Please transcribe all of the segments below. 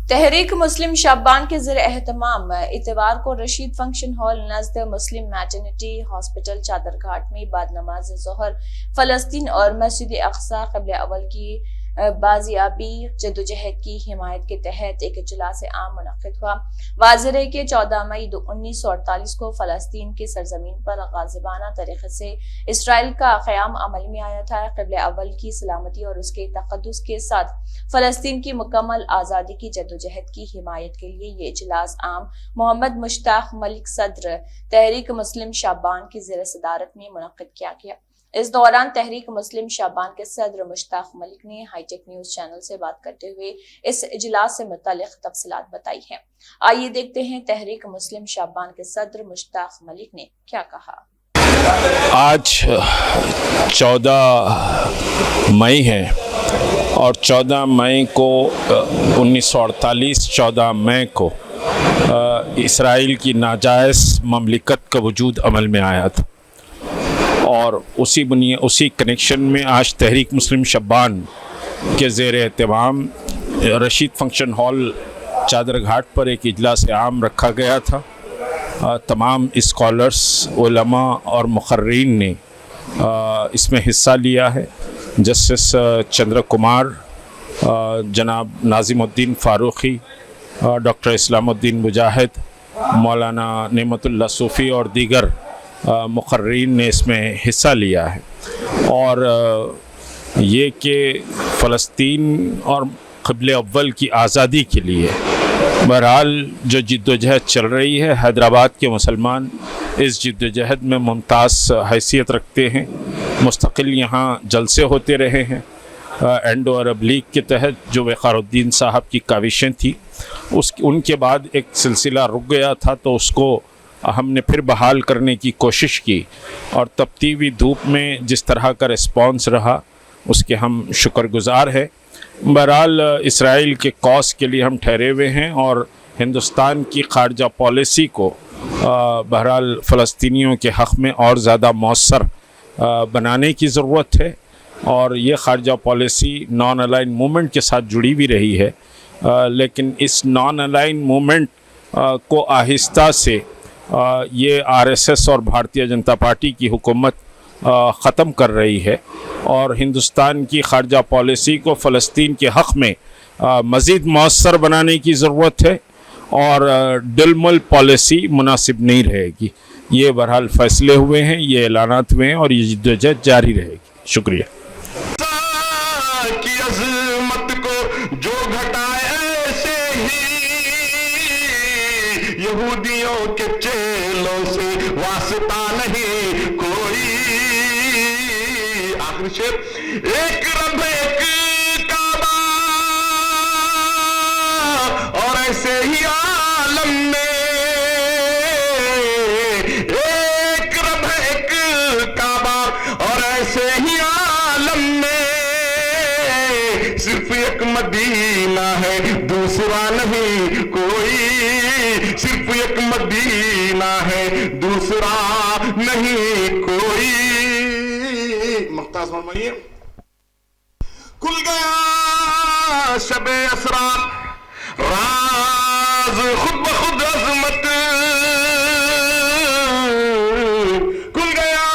تحریک مسلم شابان کے زیر اہتمام اتوار کو رشید فنکشن ہال نزد مسلم میٹرنٹی ہاسپٹل چادر گھاٹ میں بعد نماز ظہر فلسطین اور مسجد اقصی قبلہ اول کی بازیابی جدوجہد کی حمایت کے تحت ایک اجلاس عام منعقد ہوا۔ واضح ہے کہ 14 مئی 1948 کو فلسطین کی سرزمین پر غاصبانہ طریقے سے اسرائیل کا قیام عمل میں آیا تھا۔ قبلہ اول کی سلامتی اور اس کے تقدس کے ساتھ فلسطین کی مکمل آزادی کی جدوجہد کی حمایت کے لیے یہ اجلاس عام محمد مشتاق ملک صدر تحریک مسلم شابان کی زیر صدارت میں منعقد کیا گیا۔ اس دوران تحریک مسلم شابان کے صدر مشتاق ملک نے ہائی ٹیک نیوز چینل سے بات کرتے ہوئے اس اجلاس سے متعلق تفصیلات بتائی ہیں۔ آئیے دیکھتے ہیں تحریک مسلم شابان کے صدر مشتاق ملک نے کیا کہا۔ آج 14 مئی ہے اور 14 مئی کو 1948 14 مئی کو اسرائیل کی ناجائز مملکت کا وجود عمل میں آیا تھا، اور اسی کنیکشن میں آج تحریک مسلم شابان کے زیر اہتمام رشید فنکشن ہال چادر گھاٹ پر ایک اجلاس عام رکھا گیا تھا۔ تمام اسکالرس، علماء اور مقررین نے اس میں حصہ لیا ہے۔ جسٹس چندر کمار، جناب ناظم الدین فاروقی، ڈاکٹر اسلام الدین مجاہد، مولانا نعمت اللہ صوفی اور دیگر مقررین نے اس میں حصہ لیا ہے، اور یہ کہ فلسطین اور قبلہ اول کی آزادی کے لیے بہرحال جو جد و جہد چل رہی ہے، حیدرآباد کے مسلمان اس جد و جہد میں ممتاز حیثیت رکھتے ہیں۔ مستقل یہاں جلسے ہوتے رہے ہیں۔ انڈو عرب لیگ کے تحت جو وقار الدین صاحب کی کاوشیں تھیں، ان کے بعد ایک سلسلہ رک گیا تھا، تو اس کو ہم نے پھر بحال کرنے کی کوشش کی، اور تپتی ہوئی دھوپ میں جس طرح کا رسپانس رہا اس کے ہم شکر گزار ہیں۔ بہرحال اسرائیل کے کاز کے لیے ہم ٹھہرے ہوئے ہیں، اور ہندوستان کی خارجہ پالیسی کو بہرحال فلسطینیوں کے حق میں اور زیادہ مؤثر بنانے کی ضرورت ہے، اور یہ خارجہ پالیسی نان الائن موومنٹ کے ساتھ جڑی بھی رہی ہے، لیکن اس نان الائن موومنٹ کو آہستہ سے یہ RSS اور بھارتیہ جنتا پارٹی کی حکومت ختم کر رہی ہے، اور ہندوستان کی خارجہ پالیسی کو فلسطین کے حق میں مزید مؤثر بنانے کی ضرورت ہے، اور ڈل مل پالیسی مناسب نہیں رہے گی۔ یہ بہرحال فیصلے ہوئے ہیں، یہ اعلانات ہوئے ہیں، اور یہ جدوجہد جاری رہے گی۔ شکریہ۔ کی عظمت کو جو گھٹائے ایسے ہی یہودیوں کے چیلوں سے واسطہ نہیں کوئی۔ آخری شعر، ایک رب ایک کعبہ اور ایسے ہی عالم میں، ایک رب ایک کعبہ اور ایسے ہی عالم میں، صرف ایک مدینہ ہے دوسرا نہیں کوئی، صرف ایک مدینہ ہے دوسرا نہیں کوئی۔ ممتاز فرمائیے۔ کھل گیا شب اسرار، راز خود بخود عظمت، کھل گیا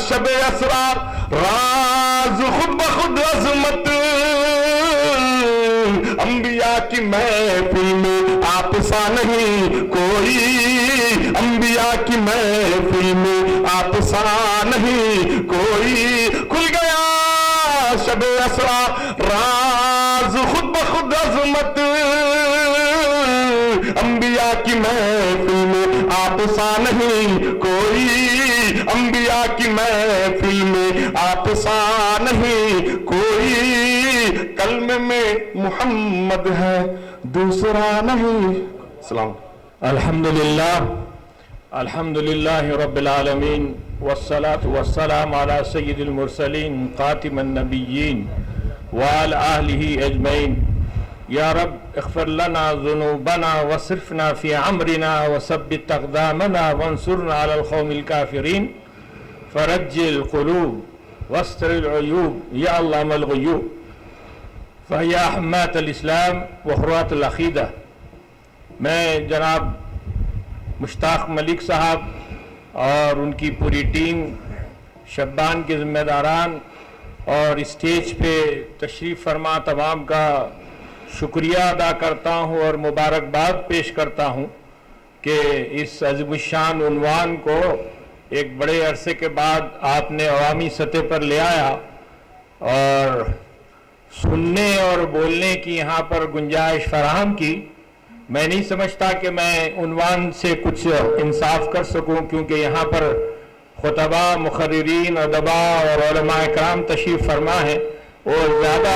شب اسرار، راز خود بخود عظمت، انبیاء کی محفل میں آپ سا نہیں کوئی، انبیاء کی محفل میں آپ سا نہیں کوئی۔ کھل گیا شب اسرار، راز خود بخود عظمت، انبیاء کی محفل میں آپ سا نہیں کوئی، انبیاء کی محفل میں آپ سا نہیں کوئی۔ کلمے میں محمد ہے دوسرا نہیں۔ سلام۔ الحمدللہ رب العالمین، والصلاة والسلام على سید المرسلین خاتم النبیین وعلى آلہ اجمعین۔ یا رب اغفر لنا ذنوبنا وصرفنا فی عمرنا وثبت اقدامنا وانصرنا على القوم الكافرین، فرج القلوب واستر العیوب یا علام الغیوب۔ فیا حمایت الاسلام و حروات العقیدہ، میں جناب مشتاق ملک صاحب اور ان کی پوری ٹیم، شبان کے ذمہ داران اور اسٹیج پہ تشریف فرما تمام کا شکریہ ادا کرتا ہوں اور مبارکباد پیش کرتا ہوں کہ اس عظیم الشان عنوان کو ایک بڑے عرصے کے بعد آپ نے عوامی سطح پر لے آیا اور سننے اور بولنے کی یہاں پر گنجائش فراہم کی۔ میں نہیں سمجھتا کہ میں عنوان سے کچھ انصاف کر سکوں، کیونکہ یہاں پر خطبہ، مقررین، ادباء اور علماء کرام تشریف فرما ہے، اور زیادہ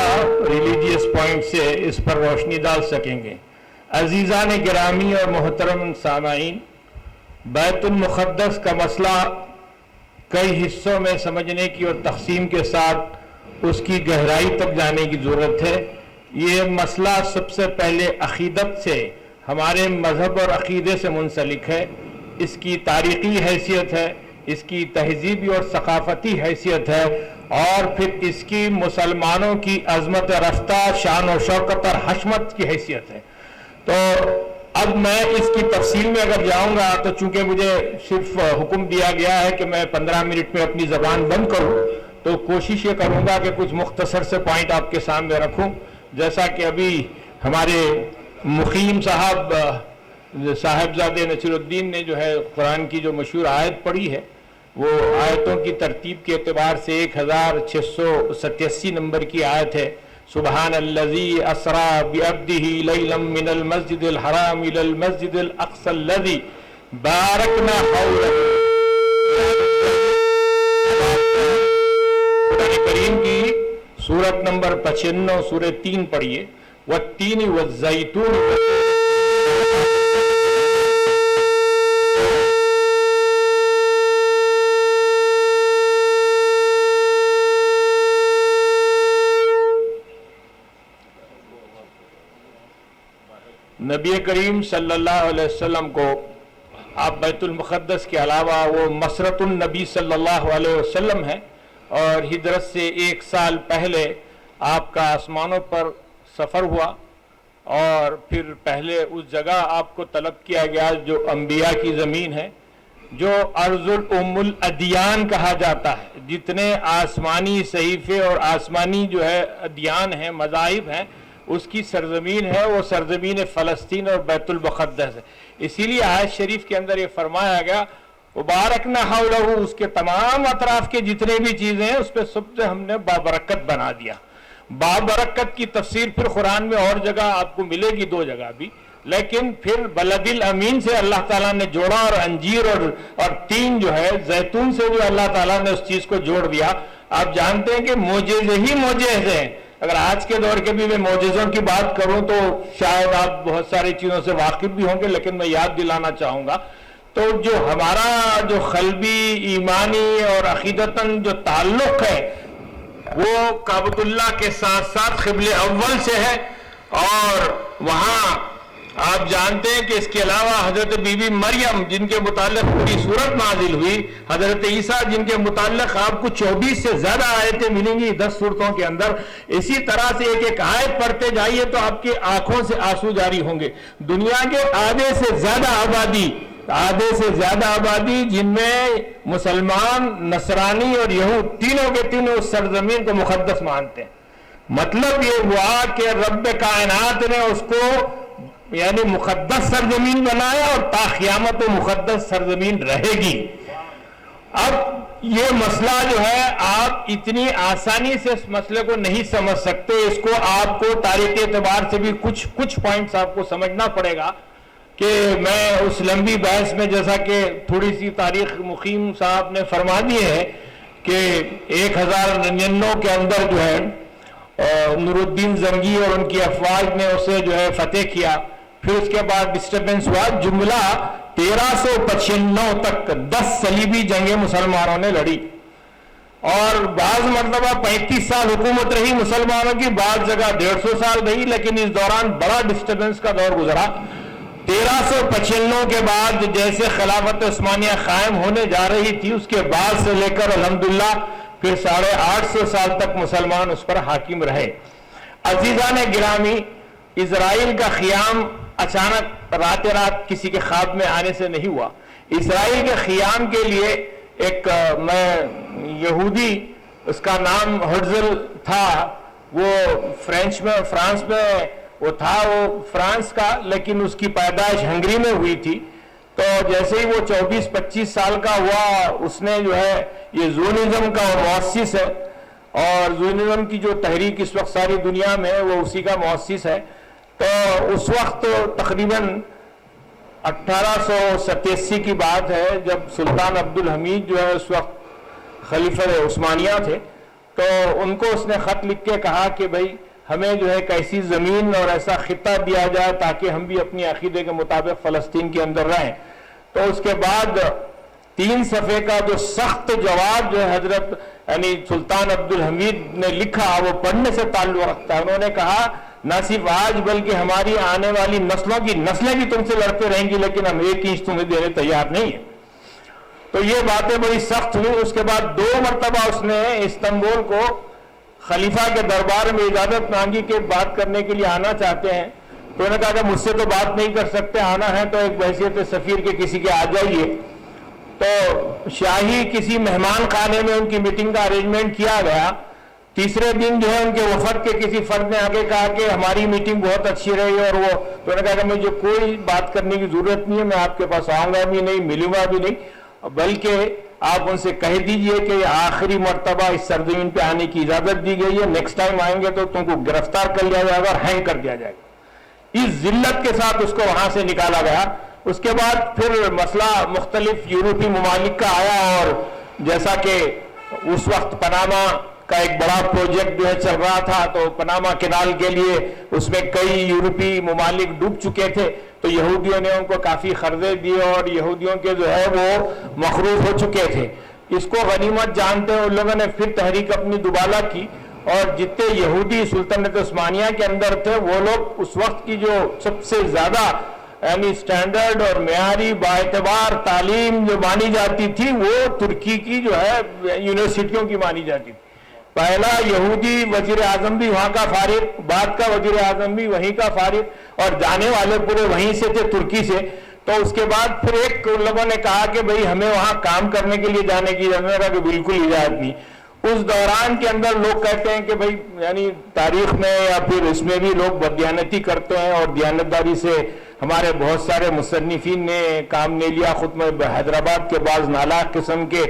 ریلیجیس پوائنٹ سے اس پر روشنی ڈال سکیں گے۔ عزیزان گرامی اور محترم سامعین، بیت المقدس کا مسئلہ کئی حصوں میں سمجھنے کی اور تقسیم کے ساتھ اس کی گہرائی تک جانے کی ضرورت ہے۔ یہ مسئلہ سب سے پہلے عقیدت سے، ہمارے مذہب اور عقیدے سے منسلک ہے، اس کی تاریخی حیثیت ہے، اس کی تہذیبی اور ثقافتی حیثیت ہے، اور پھر اس کی مسلمانوں کی عظمت رفتہ، شان و شوکت اور حشمت کی حیثیت ہے۔ تو اب میں اس کی تفصیل میں اگر جاؤں گا تو چونکہ مجھے صرف حکم دیا گیا ہے کہ میں 15 منٹ میں اپنی زبان بند کروں، تو کوشش یہ کروں گا کہ کچھ مختصر سے پوائنٹ آپ کے سامنے رکھوں۔ جیسا کہ ابھی ہمارے مقیم صاحبزادے نصیر الدین نے جو ہے قرآن کی جو مشہور آیت پڑھی ہے، وہ آیتوں کی ترتیب کے اعتبار سے 1687 نمبر کی آیت ہے۔ سبحان الذی اسرا بعبدہ لیلا من المسجد الحرام الی المسجد الاقصی الذی بارکنا حولہ۔ قرآن کریم کی سورت نمبر 95 سورہ 3 پڑھیے، والتین والزیتون۔ نبی کریم صلی اللہ علیہ وسلم کو آپ بیت المقدس کے علاوہ وہ مسرت النبی صلی اللہ علیہ وسلم ہے، اور ہجرت سے 1 سال پہلے آپ کا آسمانوں پر سفر ہوا، اور پھر پہلے اس جگہ آپ کو طلب کیا گیا جو انبیاء کی زمین ہے، جو ارض الام الادیان کہا جاتا ہے۔ جتنے آسمانی صحیفے اور آسمانی جو ہے ادیان ہیں، مذاہب ہیں، اس کی سرزمین ہے وہ سرزمین فلسطین اور بیت المقدس ہے۔ اسی لیے آیت شریف کے اندر یہ فرمایا گیا وبارکنا حولہ، اس کے تمام اطراف کے جتنے بھی چیزیں ہیں اس پہ سب سے ہم نے بابرکت بنا دیا۔ بابرکت کی تفسیر پھر قرآن میں اور جگہ آپ کو ملے گی، 2 جگہ بھی، لیکن پھر بلد الامین سے اللہ تعالیٰ نے جوڑا، اور انجیر اور تین جو ہے زیتون سے جو اللہ تعالیٰ نے اس چیز کو جوڑ دیا۔ آپ جانتے ہیں کہ معجزے ہی معجزے ہیں۔ اگر آج کے دور کے بھی میں معجزوں کی بات کروں تو شاید آپ بہت ساری چیزوں سے واقف بھی ہوں گے، لیکن میں یاد دلانا چاہوں گا تو جو ہمارا جو قلبی، ایمانی اور عقیدتاً جو تعلق ہے وہ کعبۃ اللہ کے ساتھ ساتھ قبلہ اول سے ہے، اور وہاں آپ جانتے ہیں کہ اس کے علاوہ حضرت بی بی مریم جن کے متعلق پوری سورت نازل ہوئی، حضرت عیسیٰ جن کے متعلق آپ کو 24 سے زیادہ آیتیں ملیں گی 10 سورتوں کے اندر۔ اسی طرح سے ایک ایک آیت پڑھتے جائیے تو آپ کی آنکھوں سے آنسو جاری ہوں گے۔ دنیا کے آدھے سے زیادہ آبادی جن میں مسلمان، نصرانی اور یہود تینوں کے تینوں اس سرزمین کو مقدس مانتے ہیں۔ مطلب یہ ہوا کہ رب کائنات نے اس کو یعنی مقدس سرزمین بنایا، اور تا قیامت و مقدس سرزمین رہے گی۔ اب یہ مسئلہ جو ہے آپ اتنی آسانی سے اس مسئلے کو نہیں سمجھ سکتے، اس کو آپ کو تاریخی اعتبار سے بھی کچھ پوائنٹس آپ کو سمجھنا پڑے گا کہ میں اس لمبی بحث میں، جیسا کہ تھوڑی سی تاریخ مقیم صاحب نے فرما دی ہے کہ 1099 کے اندر جو ہے نور الدین زنگی اور ان کی افواج نے اسے جو ہے فتح کیا، پھر اس کے بعد ڈسٹربنس ہوا، جملہ 1395 تک 10 صلیبی جنگیں مسلمانوں نے لڑی، اور بعض مرتبہ 35 سال حکومت رہی مسلمانوں کی، بعض جگہ 150 سال رہی، لیکن اس دوران بڑا ڈسٹربنس کا دور گزرا۔ 1395 کے بعد جیسے خلافت عثمانیہ قائم ہونے جا رہی تھی، اس کے بعد سے لے کر الحمدللہ پھر 850 سال تک مسلمان اس پر حاکم رہے۔ عزیزان گرامی، اسرائیل کا قیام اچانک رات کسی کے خواب میں آنے سے نہیں ہوا. اسرائیل کے قیام کے لیے ایک یہودی، اس کا نام ہرزل تھا، وہ فرانس میں وہ تھا، وہ فرانس کا، لیکن اس کی پیدائش ہنگری میں ہوئی تھی. تو جیسے ہی وہ 24-25 سال کا ہوا، اس نے جو ہے یہ زونزم کا مؤسس ہے، اور زونزم کی جو تحریک اس وقت ساری دنیا میں ہے وہ اسی کا مؤسس ہے. تو اس وقت تقریباً 1887 کی بات ہے، جب سلطان عبدالحمید جو ہے اس وقت خلیفہ عثمانیہ تھے، تو ان کو اس نے خط لکھ کے کہا کہ بھئی ہمیں جو ہے ایسی زمین اور ایسا خطہ دیا جائے تاکہ ہم بھی اپنی عقیدے کے مطابق فلسطین کے اندر رہیں. تو اس کے بعد 3 صفحے کا جو سخت جواب جو حضرت یعنی سلطان عبدالحمید نے لکھا، وہ پڑھنے سے تعلق رکھتا ہے. انہوں نے کہا نہ صرف آج بلکہ ہماری آنے والی نسلوں کی نسلیں بھی تم سے لڑتے رہیں گی، لیکن ہم 1 انچ تمہیں دینے تیار نہیں ہیں. تو یہ باتیں بڑی سخت ہوئی. اس کے بعد 2 مرتبہ اس نے استنبول کو خلیفہ کے دربار میں اجازت مانگی کہ بات کرنے کے لیے آنا چاہتے ہیں. تو انہوں نے کہا کہ مجھ سے تو بات نہیں کر سکتے، آنا ہے تو ایک بحیثیت سفیر کے کسی کے آ جائیے. تو شاہی کسی مہمان خانے میں ان کی میٹنگ کا ارینجمنٹ کیا گیا. تیسرے دن جو ہے ان کے وفد کے کسی فرد نے آگے کہا کہ ہماری میٹنگ بہت اچھی رہی، اور وہ تو انہوں نے کہا کہ مجھے کوئی بات کرنے کی ضرورت نہیں ہے، میں آپ کے پاس آؤں گا بھی نہیں، ملوں گا بھی نہیں، بلکہ آپ ان سے کہہ دیجئے کہ آخری مرتبہ اس سرزمین پہ آنے کی اجازت دی گئی ہے، نیکسٹ ٹائم آئیں گے تو تم کو گرفتار کر لیا جائے گا اور ہینگ کر دیا جائے گا. اس ذلت کے ساتھ اس کو وہاں سے نکالا گیا. اس کے بعد پھر مسئلہ مختلف یورپی ممالک کا آیا، اور جیسا کہ اس وقت پاناما کا ایک بڑا پروجیکٹ جو ہے چل رہا تھا، تو پاناما کینال کے لیے اس میں کئی یورپی ممالک ڈوب چکے تھے، تو یہودیوں نے ان کو کافی قرضے دیے اور یہودیوں کے جو ہے وہ مخروف ہو چکے تھے. اس کو غنیمت جانتے ہیں ان لوگوں نے پھر تحریک اپنی دوبالا کی، اور جتنے یہودی سلطنت عثمانیہ کے اندر تھے وہ لوگ اس وقت کی جو سب سے زیادہ یعنی سٹینڈرڈ اور معیاری باعتبار تعلیم جو مانی جاتی تھی وہ ترکی کی جو ہے یونیورسٹیوں کی مانی جاتی تھی. پہلا یہودی وزیر اعظم بھی وہاں کا فارغ، بعد کا وزیر اعظم بھی وہیں کا فارغ، اور جانے والے پورے وہیں سے تھے، ترکی سے. تو اس کے بعد پھر ایک لوگوں نے کہا کہ بھئی ہمیں وہاں کام کرنے کے لیے جانے کی اجازت ہے، کہ بالکل اجازت نہیں. اس دوران کے اندر لوگ کہتے ہیں کہ بھئی یعنی تاریخ میں یا پھر اس میں بھی لوگ بددیانتی کرتے ہیں، اور دیانتداری سے ہمارے بہت سارے مصنفین نے کام لے لیا. خود میں حیدرآباد کے بعض نالاق قسم کے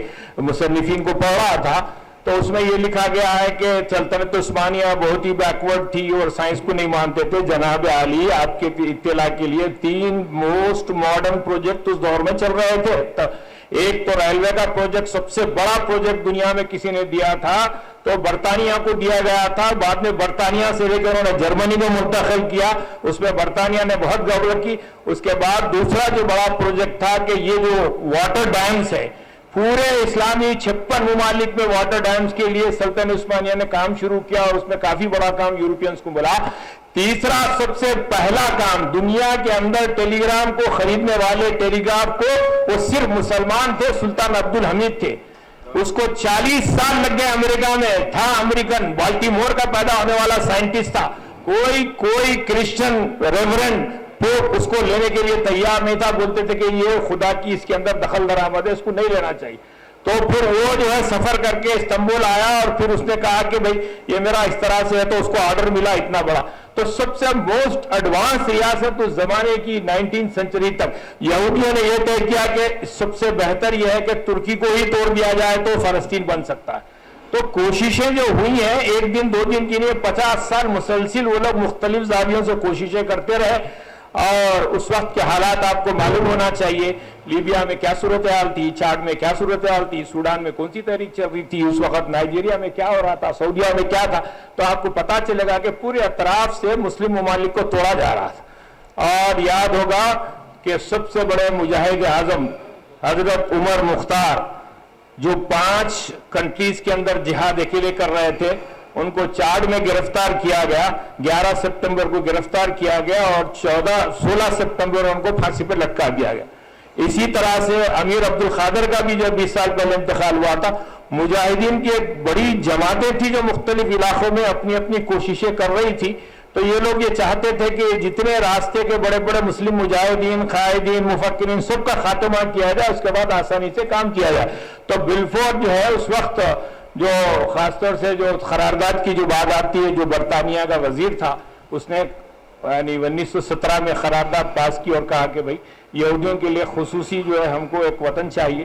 مصنفین کو پڑھ رہا تھا، تو اس میں یہ لکھا گیا ہے کہ سلطنت عثمانیہ بہت ہی بیکورڈ تھی اور سائنس کو نہیں مانتے تھے. جناب عالی، آپ کے اطلاع کے لیے 3 موسٹ ماڈرن پروجیکٹ اس دور میں چل رہے تھے. ایک تو ریلوے کا پروجیکٹ، سب سے بڑا پروجیکٹ دنیا میں کسی نے دیا تھا تو برطانیہ کو دیا گیا تھا. بعد میں برطانیہ سے لے کر انہوں نے جرمنی کو منتقل کیا، اس میں برطانیہ نے بہت گڑبڑ کی. اس کے بعد دوسرا جو بڑا پروجیکٹ تھا کہ یہ جو واٹر ڈیمز ہے، پورے اسلامی 56 ممالک میں واٹر ڈیمز کے لیے سلطنت عثمانیہ نے کام شروع کیا، اور اس میں کافی بڑا کام یورپینز کو ملا. تیسرا سب سے پہلا کام، دنیا کے اندر ٹیلی گرام کو خریدنے والے ٹیلی گراف کو وہ صرف مسلمان تھے، سلطان عبدالحمید تھے. اس کو 40 سال لگ گئے امریکہ میں. تھا امریکن، بالٹیمور کا پیدا ہونے والا سائنٹسٹ تھا. کوئی کرسچن ریورنڈ پوپ اس کو لینے کے لیے تیار نہیں تھا. بولتے تھے کہ یہ خدا کی اس کے اندر دخل درآمد ہے، اس کو نہیں لینا چاہیے. تو پھر وہ جو ہے سفر کر کے استنبول آیا، اور پھر اس نے کہا کہ بھئی یہ میرا اس طرح سے ہے، تو اس کو آرڈر ملا اتنا بڑا. تو سب سے موسٹ ایڈوانس ریاست اس زمانے کی 19 سنچری تک یہودیوں نے یہ طے کیا کہ سب سے بہتر یہ ہے کہ ترکی کو ہی توڑ دیا جائے تو فلسطین بن سکتا ہے. تو کوششیں جو ہوئی ہیں، ایک دن 2 دن کی نہیں، 50 سال مسلسل وہ لوگ مختلف زاویوں سے کوششیں کرتے رہے. اور اس وقت کے حالات آپ کو معلوم ہونا چاہیے. لیبیا میں کیا صورتحال تھی، چاڈ میں کیا صورتحال تھی، سوڈان میں کون سی تحریک چل رہی تھی اس وقت، نائجیریا میں کیا ہو رہا تھا، سعودیہ میں کیا تھا. تو آپ کو پتا چلے گا کہ پورے اطراف سے مسلم ممالک کو توڑا جا رہا تھا. اور یاد ہوگا کہ سب سے بڑے مجاہد اعظم حضرت عمر مختار، جو 5 کنٹریز کے اندر جہاد اکیلے کر رہے تھے، ان کو چاڈ میں گرفتار کیا گیا. 11 ستمبر کو گرفتار کیا گیا اور 16 ستمبر ان کو پھانسی پہ لٹکا دیا گیا. اسی طرح سے امیر عبد القادر کا بھی جو 20 سال پہلے انتقال ہوا تھا. مجاہدین کی ایک بڑی جماعتیں تھی جو مختلف علاقوں میں اپنی اپنی کوششیں کر رہی تھی. تو یہ لوگ یہ چاہتے تھے کہ جتنے راستے کے بڑے بڑے مسلم مجاہدین، قائدین، مفکرین، سب کا خاتمہ کیا جائے، اس کے بعد آسانی سے کام کیا جائے. تو بلفورڈ جو ہے اس وقت جو خاص طور سے جو قرارداد کی جو بات آتی ہے، جو برطانیہ کا وزیر تھا، اس نے یعنی 1917 میں قرارداد پاس کی اور کہا کہ بھائی یہودیوں کے لیے خصوصی جو ہے ہم کو ایک وطن چاہیے،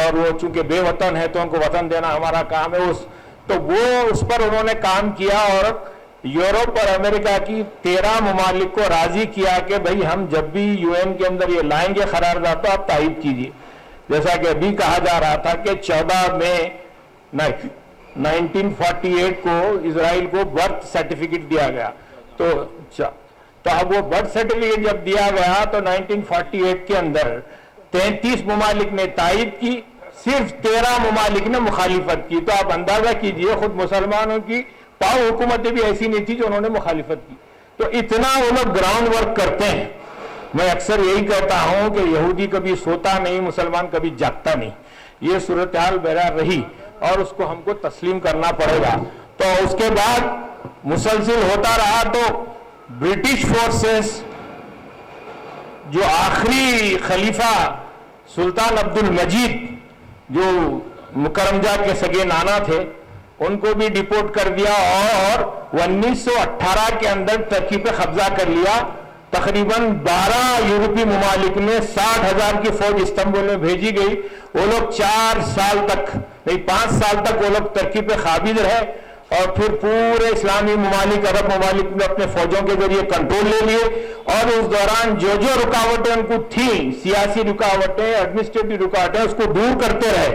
اور وہ چونکہ بے وطن ہے تو ان کو وطن دینا ہمارا کام ہے. تو وہ اس پر انہوں نے کام کیا اور یورپ اور امریکہ کی 13 ممالک کو راضی کیا کہ بھئی ہم جب بھی یو این کے اندر یہ لائیں گے قرارداد تو آپ تائید کیجیے. جیسا کہ ابھی کہا جا رہا تھا کہ 14 مئی 1948 کو اسرائیل کو برتھ سرٹیفکیٹ دیا گیا. تو اب وہ برتھ سرٹیفکیٹ جب دیا گیا تو 1948 کے اندر 33 ممالک نے تائید کی، صرف 13 ممالک نے مخالفت کی. تو آپ اندازہ کیجئے خود مسلمانوں کی پاؤ حکومتیں بھی ایسی نہیں تھی جو انہوں نے مخالفت کی. تو اتنا وہ لوگ گراؤنڈ ورک کرتے ہیں. میں اکثر یہی کہتا ہوں کہ یہودی کبھی سوتا نہیں، مسلمان کبھی جاگتا نہیں. یہ صورتحال بہرحال رہی اور اس کو ہم کو تسلیم کرنا پڑے گا. تو اس کے بعد مسلسل ہوتا رہا تو برٹش فورسز جو آخری خلیفہ سلطان عبد المجید جو مکرمجہ کے سگے نانا تھے ان کو بھی ڈیپورٹ کر دیا اور 1918 کے اندر ترکی پہ قبضہ کر لیا. تقریباً 12 یورپی ممالک میں 60,000 کی فوج استنبول میں بھیجی گئی. وہ لوگ 4 سال تک نہیں 5 سال تک وہ لوگ ترکی پہ قابض رہے اور پھر پورے اسلامی ممالک، عرب ممالک میں اپنے فوجوں کے ذریعے کنٹرول لے لیے. اور اس دوران جو رکاوٹیں ان کو تھیں، سیاسی رکاوٹیں، ایڈمنسٹریٹو رکاوٹیں، اس کو دور کرتے رہے.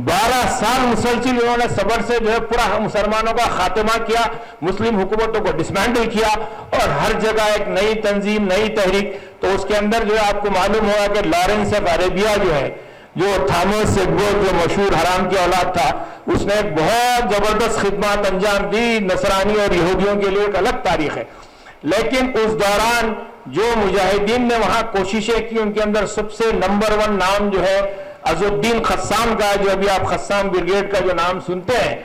12 سال مسلسل انہوں نے صبر سے جو ہے پورا مسلمانوں کا خاتمہ کیا، مسلم حکومتوں کو ڈسمینٹل کیا اور ہر جگہ ایک نئی تنظیم، نئی تحریک. تو اس کے اندر جو ہے آپ کو معلوم ہوا کہ لارنس آف عربیہ جو ہے، جو تھامس سیڈبو جو مشہور حرام کی اولاد تھا، اس نے ایک بہت زبردست خدمات انجام دی. نصرانی اور یہودیوں کے لیے ایک الگ تاریخ ہے. لیکن اس دوران جو مجاہدین نے وہاں کوششیں کی، ان کے اندر سب سے نمبر 1 نام جو ہے عز الدین قسام کا، جو ابھی آپ قسام بریگیڈ کا جو نام سنتے ہیں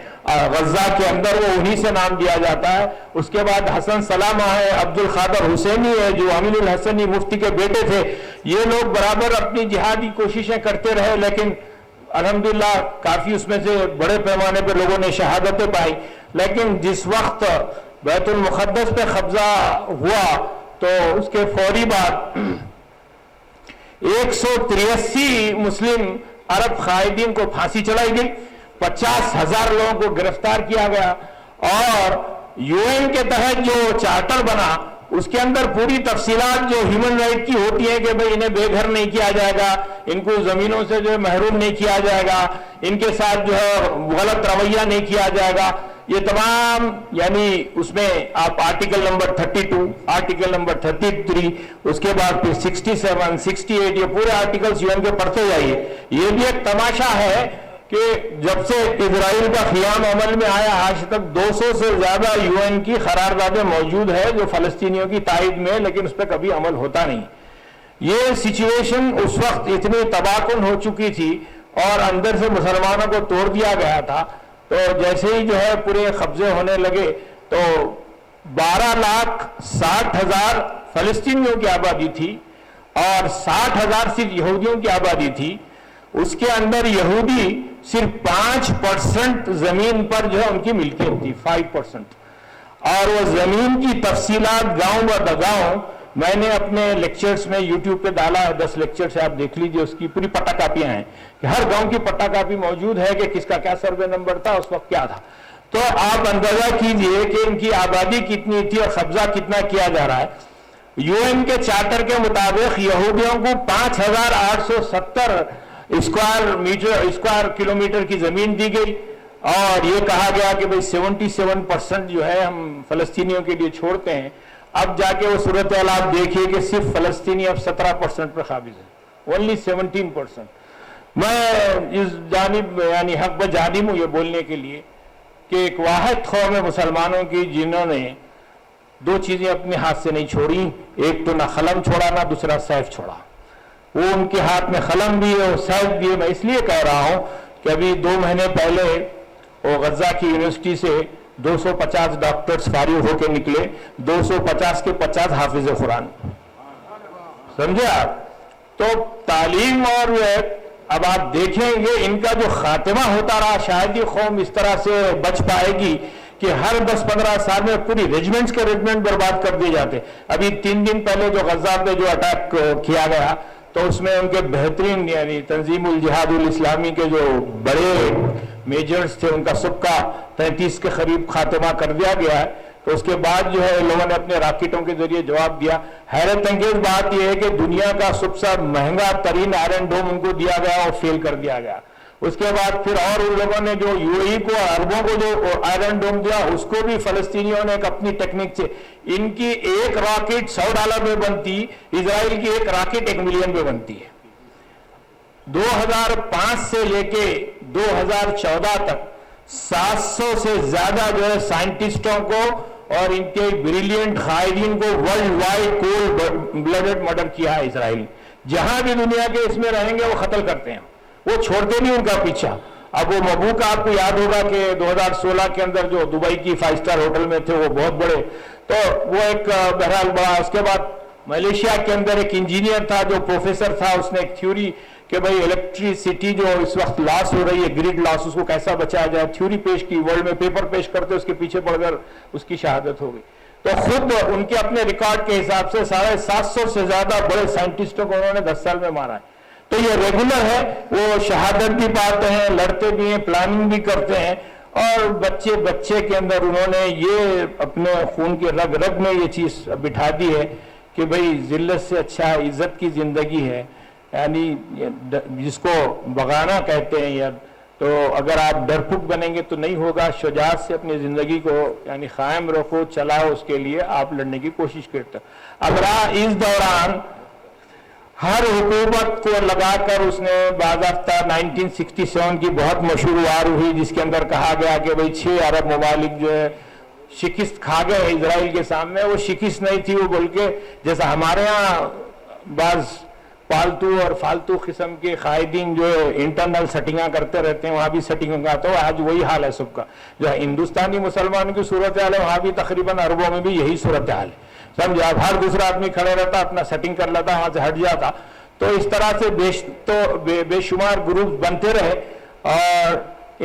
غزہ کے اندر، وہ انہی سے نام دیا جاتا ہے. اس کے بعد حسن سلامہ ہے، عبد القادر حسینی ہے جو امین الحسنی مفتی کے بیٹے تھے. یہ لوگ برابر اپنی جہادی کوششیں کرتے رہے، لیکن الحمدللہ کافی اس میں سے بڑے پیمانے پہ لوگوں نے شہادتیں پائی. لیکن جس وقت بیت المقدس پہ قبضہ ہوا تو اس کے فوری بعد 183 مسلم عرب قائدین کو پھانسی چڑھائی گئی، 50,000 لوگوں کو گرفتار کیا گیا. اور یو این کے تحت جو چارٹر بنا اس کے اندر پوری تفصیلات جو ہیومن رائٹ کی ہوتی ہیں کہ بھئی انہیں بے گھر نہیں کیا جائے گا، ان کو زمینوں سے جو ہے محروم نہیں کیا جائے گا، ان کے ساتھ جو ہے غلط رویہ نہیں کیا جائے گا، یہ تمام یعنی اس میں آپ آرٹیکل نمبر 32، آرٹیکل نمبر 33، اس کے بعد پھر 67، 68، یہ پورے آرٹیکلز یو این کے پڑھتے جائیے. یہ بھی ایک تماشا ہے کہ جب سے اسرائیل کا قیام عمل میں آیا آج تک 200 سے زیادہ یو این کی قراردادیں موجود ہے جو فلسطینیوں کی تائید میں، لیکن اس پہ کبھی عمل ہوتا نہیں. یہ سچویشن اس وقت اتنی تباہ کن ہو چکی تھی اور اندر سے مسلمانوں کو توڑ دیا گیا تھا. تو جیسے ہی جو ہے پورے قبضے ہونے لگے تو 12,60,000 فلسطینیوں کی آبادی تھی اور 60,000 صرف یہودیوں کی آبادی تھی. اس کے اندر یہودی صرف 5% زمین پر جو ہے ان کی ملکیت تھی، 5%. اور وہ زمین کی تفصیلات گاؤں و گاؤں میں نے اپنے لیکچرز میں یوٹیوب پہ ڈالا ہے، 10 لیکچر سے آپ دیکھ لیجئے، اس کی پوری پٹا کاپیاں ہیں کہ ہر گاؤں کی پٹا کاپی موجود ہے کہ کس کا کیا سروے نمبر تھا، اس وقت کیا تھا. تو آپ اندازہ کیجئے کہ ان کی آبادی کتنی تھی اور قبضہ کتنا کیا جا رہا ہے. یو این کے چارٹر کے مطابق یہودیوں کو 5,870 اسکوائر کلومیٹر کی زمین دی گئی اور یہ کہا گیا کہ بھئی 77% جو ہے ہم فلسطینیوں کے لیے چھوڑتے ہیں. اب جا کے وہ صورتحال آپ دیکھیے کہ صرف فلسطینی اب 17% پر قابض ہے، only 17%. میں اس جانب یعنی حق بجانب ہوں یہ بولنے کے لیے کہ ایک واحد قوم مسلمانوں کی جنہوں نے 2 چیزیں اپنے ہاتھ سے نہیں چھوڑی، ایک تو نہ قلم چھوڑا نہ دوسرا سیف چھوڑا. وہ ان کے ہاتھ میں قلم بھی ہے اور سیف بھی ہے. میں اس لیے کہہ رہا ہوں کہ ابھی 2 مہینے پہلے وہ غزہ کی یونیورسٹی سے 250 ڈاکٹرز فارغ ہو کے نکلے, 250 کے 50 حافظ قرآن. سمجھے آپ؟ تو تعلیم اور اب آپ دیکھیں گے ان کا جو خاتمہ ہوتا رہا, شاید یہ قوم اس طرح سے بچ پائے گی کہ ہر 10-15 سال میں پوری ریجمنٹس کے ریجمنٹ برباد کر دیے جاتے. ابھی 3 دن پہلے جو غزہ پہ جو اٹیک کیا گیا تو اس میں ان کے بہترین یعنی تنظیم الجہاد الاسلامی کے جو بڑے میجرز تھے ان کا سب کا 35 کے قریب خاتمہ کر دیا گیا ہے. تو اس کے بعد جو ہے لوگوں نے اپنے راکٹوں کے ذریعے جواب دیا. حیرت انگیز بات یہ ہے کہ دنیا کا سب سے مہنگا ترین آئرن ڈوم ان کو دیا گیا اور فیل کر دیا گیا. اس کے بعد پھر اور ان لوگوں نے جو یو اے ای کو عربوں کو جو آئرن ڈوم دیا اس کو بھی فلسطینیوں نے ایک اپنی ٹیکنیک سے, ان کی ایک راکٹ $100 میں بنتی, اسرائیل کی ایک راکٹ $1 ملین میں بنتی ہے. 2005 سے لے کے 2014 تک 700 سے زیادہ جو ہے سائنٹسٹوں کو اور ان کے بریلینٹ قائدین کو world wide cold blooded murder کیا ہے اسرائیل. جہاں بھی دنیا کے اس میں رہیں گے وہ قتل کرتے ہیں, وہ چھوڑتے نہیں ان کا پیچھا. اب وہ مبوک آپ کو یاد ہوگا کہ 2016 کے اندر جو دبئی کی 5 اسٹار ہوٹل میں تھے وہ بہت بڑے, تو وہ ایک بہرحال بڑا. اس کے بعد ملیشیا کے اندر ایک انجینئر تھا جو پروفیسر تھا, اس نے ایک تھیوری کہ بھئی الیکٹریسٹی جو اس وقت لاس ہو رہی ہے گریڈ لاس, اس کو کیسا بچایا جائے, تھیوری پیش کی, ورلڈ میں پیپر پیش کرتے اس کے پیچھے پڑ کر اس کی شہادت ہو گئی. تو خود ان کے اپنے ریکارڈ کے حساب سے 750 سے زیادہ بڑے سائنٹسٹوں کو انہوں نے 10 سال میں مارا ہے. تو یہ ریگولر ہے, وہ شہادت بھی پاتے ہیں, لڑتے بھی ہیں, پلاننگ بھی کرتے ہیں, اور بچے کے اندر انہوں نے یہ اپنے خون کے رگ رگ میں یہ چیز بٹھا دی ہے کہ بھئی ذلت سے اچھا عزت کی زندگی ہے, یعنی جس کو بغانا کہتے ہیں. یا تو اگر آپ ڈرپک بنیں گے تو نہیں ہوگا, شجاعت سے اپنی زندگی کو یعنی قائم رکھو, چلاؤ, اس کے لیے آپ لڑنے کی کوشش کرتے. اب اس دوران ہر حکومت کو لگا کر اس نے باضابطہ 1967 کی بہت مشہور وار ہوئی جس کے اندر کہا گیا کہ بھئی 6 عرب ممالک جو ہے شکست کھا گئے اسرائیل کے سامنے. وہ شکست نہیں تھی, وہ بلکہ جیسا ہمارے ہاں بعض پالتو اور فالتو قسم کے قائدین جو انٹرنل سیٹنگاں کرتے رہتے ہیں, وہاں بھی سیٹنگ کا, تو آج وہی حال ہے سب کا. جو ہندوستانی مسلمانوں کی صورتحال ہے وہاں بھی تقریباً عربوں میں بھی یہی صورتحال ہے. سمجھا, اب ہر دوسرا آدمی کھڑے رہتا, اپنا سیٹنگ کر لیتا, وہاں سے ہٹ جاتا. تو اس طرح سے بے شمار گروپ بنتے رہے, اور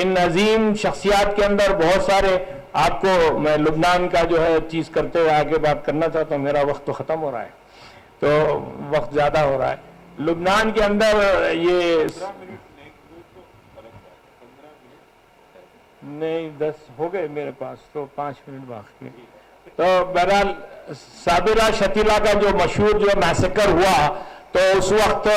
ان عظیم شخصیات کے اندر بہت سارے. آپ کو میں لبنان کا جو ہے چیز کرتے ہوئے آگے بات کرنا چاہتا ہوں, میرا وقت تو ختم ہو رہا ہے, تو وقت زیادہ ہو رہا ہے. لبنان کے اندر یہ نہیں 10 ہو گئے میرے پاس, تو 5 منٹ باقی. تو بہرحال صابرہ شتیلہ کا جو مشہور جو میسیکر ہوا, تو اس وقت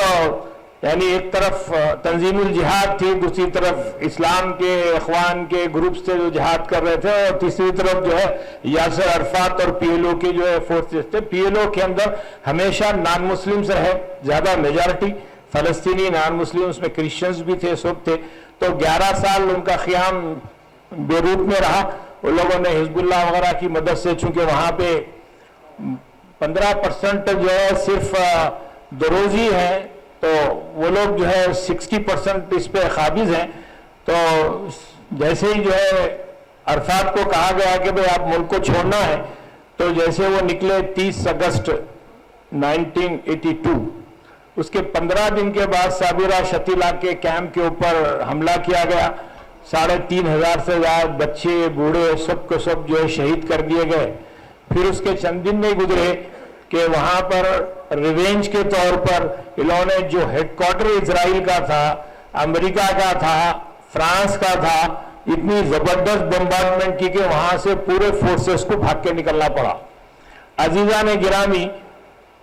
یعنی ایک طرف تنظیم الجہاد تھی, دوسری طرف اسلام کے اخوان کے گروپس تھے جو جہاد کر رہے تھے, اور تیسری طرف جو ہے یاسر عرفات اور پی ایل او کے جو ہے فورسز تھے. پی ایل او کے اندر ہمیشہ نان مسلمز رہے, زیادہ میجارٹی فلسطینی نان مسلم, اس میں کرسچنز بھی تھے, سب تھے. تو 11 سال ان کا قیام بیروت میں رہا. ان لوگوں نے حزب اللہ وغیرہ کی مدد سے, چونکہ وہاں پہ 15% جو ہے صرف دروزی ہیں, تو وہ لوگ جو ہے 60% اس پہ قابض ہیں. تو جیسے ہی جو ہے عرفات کو کہا گیا کہ بھئی آپ ملک کو چھوڑنا ہے, تو جیسے وہ نکلے 30 اگست 1982, اس کے 15 دن کے بعد صابرہ شتیلہ کے کیمپ کے اوپر حملہ کیا گیا. 3,500 سے زیادہ بچے بوڑھے سب کو سب جو ہے شہید کر دیے گئے. پھر اس کے چند دن نہیں گزرے کہ وہاں پر ریونج کے طور پر انہوں نے جو ہیڈ کوارٹر اسرائیل کا تھا, امریکہ کا تھا, فرانس کا تھا, اتنی زبردست بمبارڈمنٹ کی کہ وہاں سے پورے فورسز کو بھاگ کے نکلنا پڑا. عزیزان گرامی,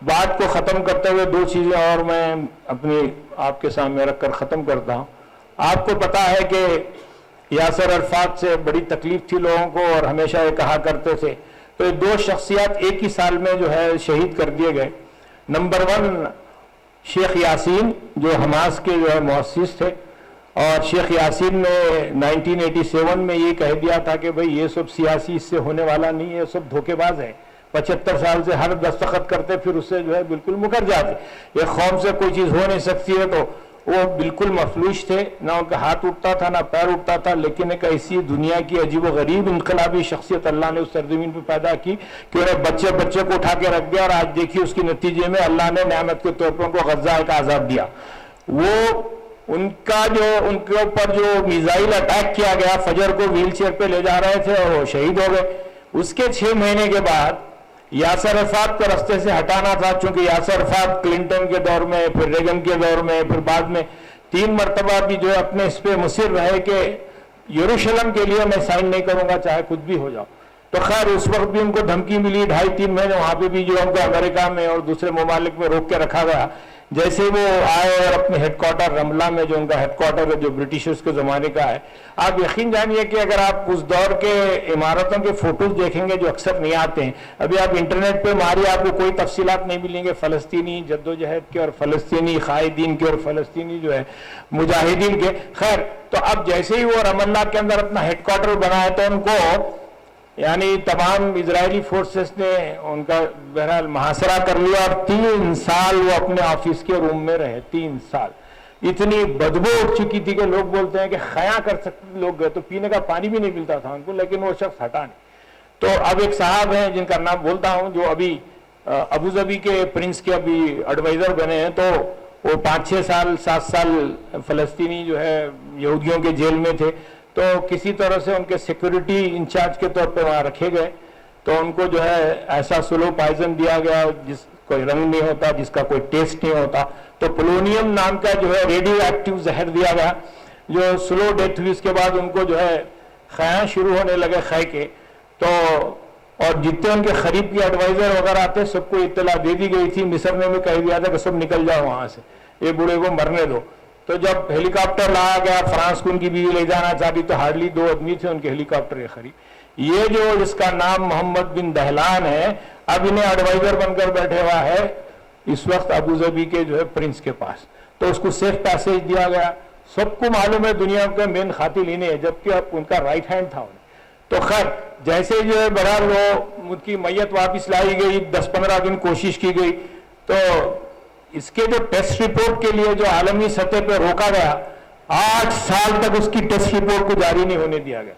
بات کو ختم کرتے ہوئے 2 چیزیں اور میں اپنی آپ کے سامنے رکھ کر ختم کرتا ہوں. آپ کو پتا ہے کہ یاسر عرفات سے بڑی تکلیف تھی لوگوں کو, اور ہمیشہ یہ کہا کرتے تھے. تو یہ 2 شخصیات ایک ہی سال میں جو ہے شہید کر دیے گئے. نمبر 1 شیخ یاسین جو حماس کے جو ہے مؤسس تھے, اور شیخ یاسین نے 1987 میں یہ کہہ دیا تھا کہ بھئی یہ سب سیاسی اس سے ہونے والا نہیں ہے, یہ سب دھوکے باز ہے, 75 سال سے ہر دستخط کرتے پھر اس سے جو ہے بالکل مکر جاتے. ایک قوم سے کوئی چیز ہو نہیں سکتی ہے تو وہ بالکل مفلوج تھے, نہ ان کا ہاتھ اٹھتا تھا نہ پیر اٹھتا تھا. لیکن ایک ایسی دنیا کی عجیب و غریب انقلابی شخصیت اللہ نے اس سرزمین پہ پیدا کی کہ انہیں بچے کو اٹھا کے رکھ دیا, اور آج دیکھیے اس کے نتیجے میں اللہ نے نعمت کے طور پر ان کو غزہ کا عذاب دیا. وہ ان کے اوپر جو میزائل اٹیک کیا گیا, فجر کو ویل چیئر پہ لے جا رہے تھے اور وہ شہید ہو گئے. اس کے 6 مہینے کے بعد یاسر عرفات کو رستے سے ہٹانا تھا, چونکہ یاسر عرفات کلنٹن کے دور میں, پھر ریگن کے دور میں, پھر بعد میں 3 مرتبہ بھی جو ہے اپنے اس پہ مصر رہے کہ یروشلم کے لیے میں سائن نہیں کروں گا چاہے کچھ بھی ہو جاؤ. تو خیر اس وقت بھی ان کو دھمکی ملی, 2.5-3 مہینے وہاں پہ بھی جو ان کو امریکہ میں اور دوسرے ممالک میں روک کے رکھا گیا. جیسے وہ آئے اور اپنے ہیڈ کوارٹر رملہ میں, جو ان کا ہیڈ کوارٹر ہے جو برٹشرز کے زمانے کا ہے, آپ یقین جانیے کہ اگر آپ اس دور کے عمارتوں کے فوٹوز دیکھیں گے جو اکثر نہیں آتے ہیں, ابھی آپ انٹرنیٹ پہ ماری آپ کو کوئی تفصیلات نہیں ملیں گے فلسطینی جدوجہد کے اور فلسطینی قائدین کے اور فلسطینی جو ہے مجاہدین کے. خیر تو اب جیسے ہی وہ رم اللہ کے اندر اپنا ہیڈ کوارٹر بنایا تو ان کو یعنی تمام اسرائیلی فورسز نے ان کا بہرحال محاصرہ کر لیا, اور 3 سال وہ اپنے آفس کے روم میں رہے. 3 سال اتنی بدبو اٹھ چکی تھی کہ لوگ بولتے ہیں کہ خیاں کر سکتے لوگ گئے تو پینے کا پانی بھی نہیں ملتا تھا ان کو, لیکن وہ شخص ہٹا نہیں. تو اب ایک صاحب ہیں جن کا نام بولتا ہوں, جو ابھی ابوظبی کے پرنس کے ابھی ایڈوائزر بنے ہیں, تو وہ 5-6 سال 7 سال فلسطینی جو ہے یہودیوں کے جیل میں تھے. تو کسی طرح سے ان کے سیکورٹی انچارج کے طور پہ وہاں رکھے گئے. تو ان کو جو ہے ایسا سلو پائزن دیا گیا جس کوئی رنگ نہیں ہوتا, جس کا کوئی ٹیسٹ نہیں ہوتا. تو پولونیم نام کا جو ہے ریڈیو ایکٹیو زہر دیا گیا, جو سلو ڈیتھ ہوئی. اس کے بعد ان کو جو ہے خیاں شروع ہونے لگے خے کے. تو اور جتنے ان کے قریب کے ایڈوائزر وغیرہ آتے سب کو اطلاع دے دی گئی تھی. مصر نے بھی کہہ دیا تھا کہ سب نکل جاؤ وہاں سے, یہ بوڑھے کو مرنے دو. تو جب ہیلی کاپٹر لایا گیا, فرانس کو ان کی بیوی لے جانا چاہتی, تو ہارڈلی 2 آدمی تھے ان کے ہیلی کاپٹر خرید. یہ جو جس کا نام محمد بن دہلان ہے, اب انہیں ایڈوائزر بن کر بیٹھے ہوا ہے اس وقت ابوظبی کے جو ہے پرنس کے پاس. تو اس کو سیف پیسیج دیا گیا. سب کو معلوم ہے دنیا کے مین قاتل انہیں ہے, جبکہ اب ان کا رائٹ ہینڈ تھا. تو خیر جیسے جو ہے بہرحال وہ ان کی میت واپس لائی گئی, 10-15 دن کوشش کی گئی. تو اس کے جو ٹیسٹ رپورٹ کے لیے جو عالمی سطح پہ روکا گیا, 8 سال تک اس کی ٹیسٹ رپورٹ کو جاری نہیں ہونے دیا گیا.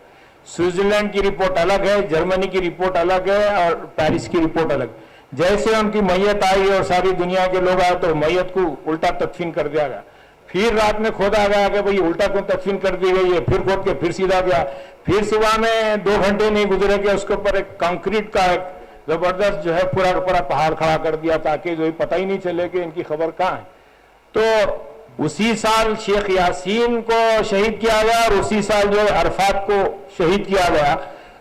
سوئٹزرلینڈ کی رپورٹ الگ ہے, جرمنی کی رپورٹ الگ ہے, اور پیرس کی رپورٹ الگ. جیسے ان کی میت آئی اور ساری دنیا کے لوگ آئے تو میت کو الٹا تدفین کر دیا گیا. پھر رات میں کھودا گیا کہ بھئی الٹا کیوں تدفین کر دی گئی ہے, پھر کھود کے پھر سیدھا گیا. پھر صبح میں 2 گھنٹے نہیں گزرے کہ اس کے اوپر ایک کنکریٹ کا ایک زبردست جو ہے پورا پہاڑ کھڑا کر دیا, تاکہ جو پتہ ہی نہیں چلے کہ ان کی خبر کہاں ہے. تو اسی سال شیخ یاسین کو شہید کیا گیا, اور اسی سال جو عرفات کو شہید کیا گیا.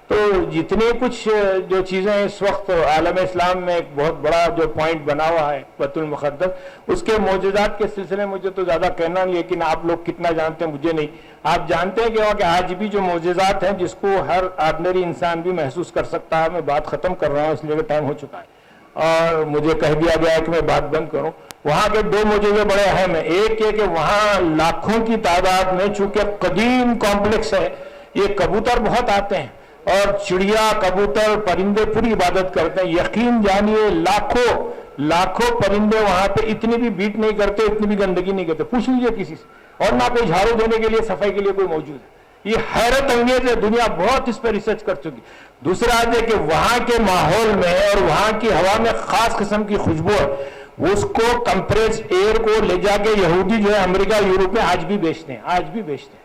تو جتنے کچھ جو چیزیں اس وقت عالم اسلام میں ایک بہت بڑا جو پوائنٹ بنا ہوا ہے بیت المقدس, اس کے معجزات کے سلسلے میں مجھے تو زیادہ کہنا نہیں, لیکن آپ لوگ کتنا جانتے ہیں مجھے نہیں. آپ جانتے ہیں کہ آج بھی جو معجزات ہیں جس کو ہر آرڈنری انسان بھی محسوس کر سکتا ہے. میں بات ختم کر رہا ہوں اس لیے کہ ٹائم ہو چکا ہے اور مجھے کہہ دیا گیا ہے کہ میں بات بند کروں. وہاں کے 2 معجزے بڑے اہم ہیں. ایک یہ کہ وہاں لاکھوں کی تعداد میں, چونکہ قدیم کمپلیکس ہے, یہ کبوتر بہت آتے ہیں, اور چڑیا کبوتر پرندے پوری عبادت کرتے ہیں. یقین جانیے لاکھوں پرندے وہاں پہ اتنی بھی بیٹ نہیں کرتے, اتنی بھی گندگی نہیں کرتے. پوچھ لیجیے کسی سے, اور نہ کوئی جھاڑو دینے کے لیے صفائی کے لیے کوئی موجود ہے. یہ حیرت انگیز ہے, دنیا بہت اس پہ ریسرچ کر چکی. دوسرا ہے کہ وہاں کے ماحول میں اور وہاں کی ہوا میں خاص قسم کی خوشبو ہے, اس کو کمپریس ایئر کو لے جا کے یہودی جو ہے امریکہ یورپ میں آج بھی بیچتے ہیں.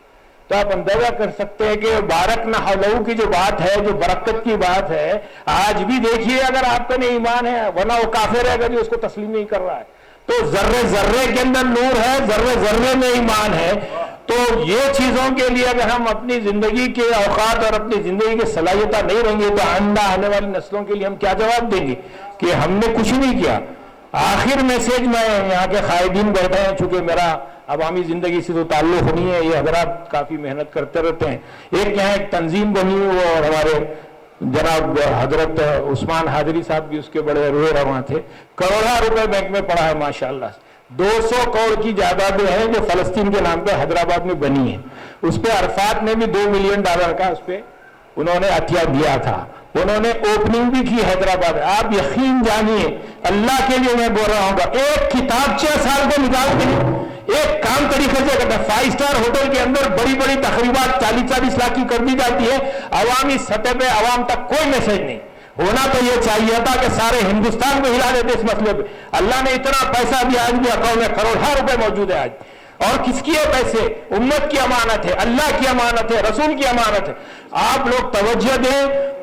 تو آپ اندازہ کر سکتے ہیں کہ بارک نہ حولہو کی جو بات ہے, جو برکت کی بات ہے, آج بھی دیکھیے اگر آپ کا نہیں ایمان ہے, ورنہ وہ کافر ہے اگر اس کو تسلیم نہیں کر رہا ہے. تو ذرے کے اندر نور ہے, ذرے میں ایمان ہے. تو یہ چیزوں کے لیے اگر ہم اپنی زندگی کے اوقات اور اپنی زندگی کی صلاحیتیں نہیں رہیں گے تو آنے والی نسلوں کے لیے ہم کیا جواب دیں گے کہ ہم نے کچھ نہیں کیا. آخر میسیج میں یہاں کے قائدین بیٹھے ہیں, چونکہ میرا عوامی زندگی سے تو تعلق نہیں ہے, یہ حضرات کافی محنت کرتے رہتے ہیں. ایک یہاں ایک تنظیم بنی اور ہمارے جناب حضرت عثمان حاضری صاحب بھی اس کے بڑے روح رواں تھے. کروڑوں روپے بینک میں پڑا ہے ماشاءاللہ. 200 کروڑ کی جائیدادیں ہیں جو فلسطین کے نام پہ حیدرآباد میں بنی ہیں. اس پہ عرفات نے بھی $2 ملین کا اس پہ انہوں نے عطیہ دیا تھا، انہوں نے اوپننگ بھی کی حیدرآباد۔ آپ یقین جانیے، اللہ کے لیے میں بول رہا ہوں، ایک کتاب 6 سال کو نکال کے ایک کام طریقے سے کرتا ہے۔ 5 اسٹار ہوٹل کے اندر بڑی بڑی تقریبات 40-40 لاکھ کی کر دی جاتی ہے، عوامی سطح پہ عوام تک کوئی میسج نہیں۔ ہونا تو یہ چاہیے تھا کہ سارے ہندوستان کو ہلا دیتے اس مسئلے پہ۔ اللہ نے اتنا پیسہ دیا، آج بھی اکاؤنٹ میں کروڑوں روپے موجود ہے آج۔ اور کس کی ہے پیسے؟ امت کی امانت ہے، اللہ کی امانت ہے، رسول کی امانت ہے۔ آپ لوگ توجہ دیں،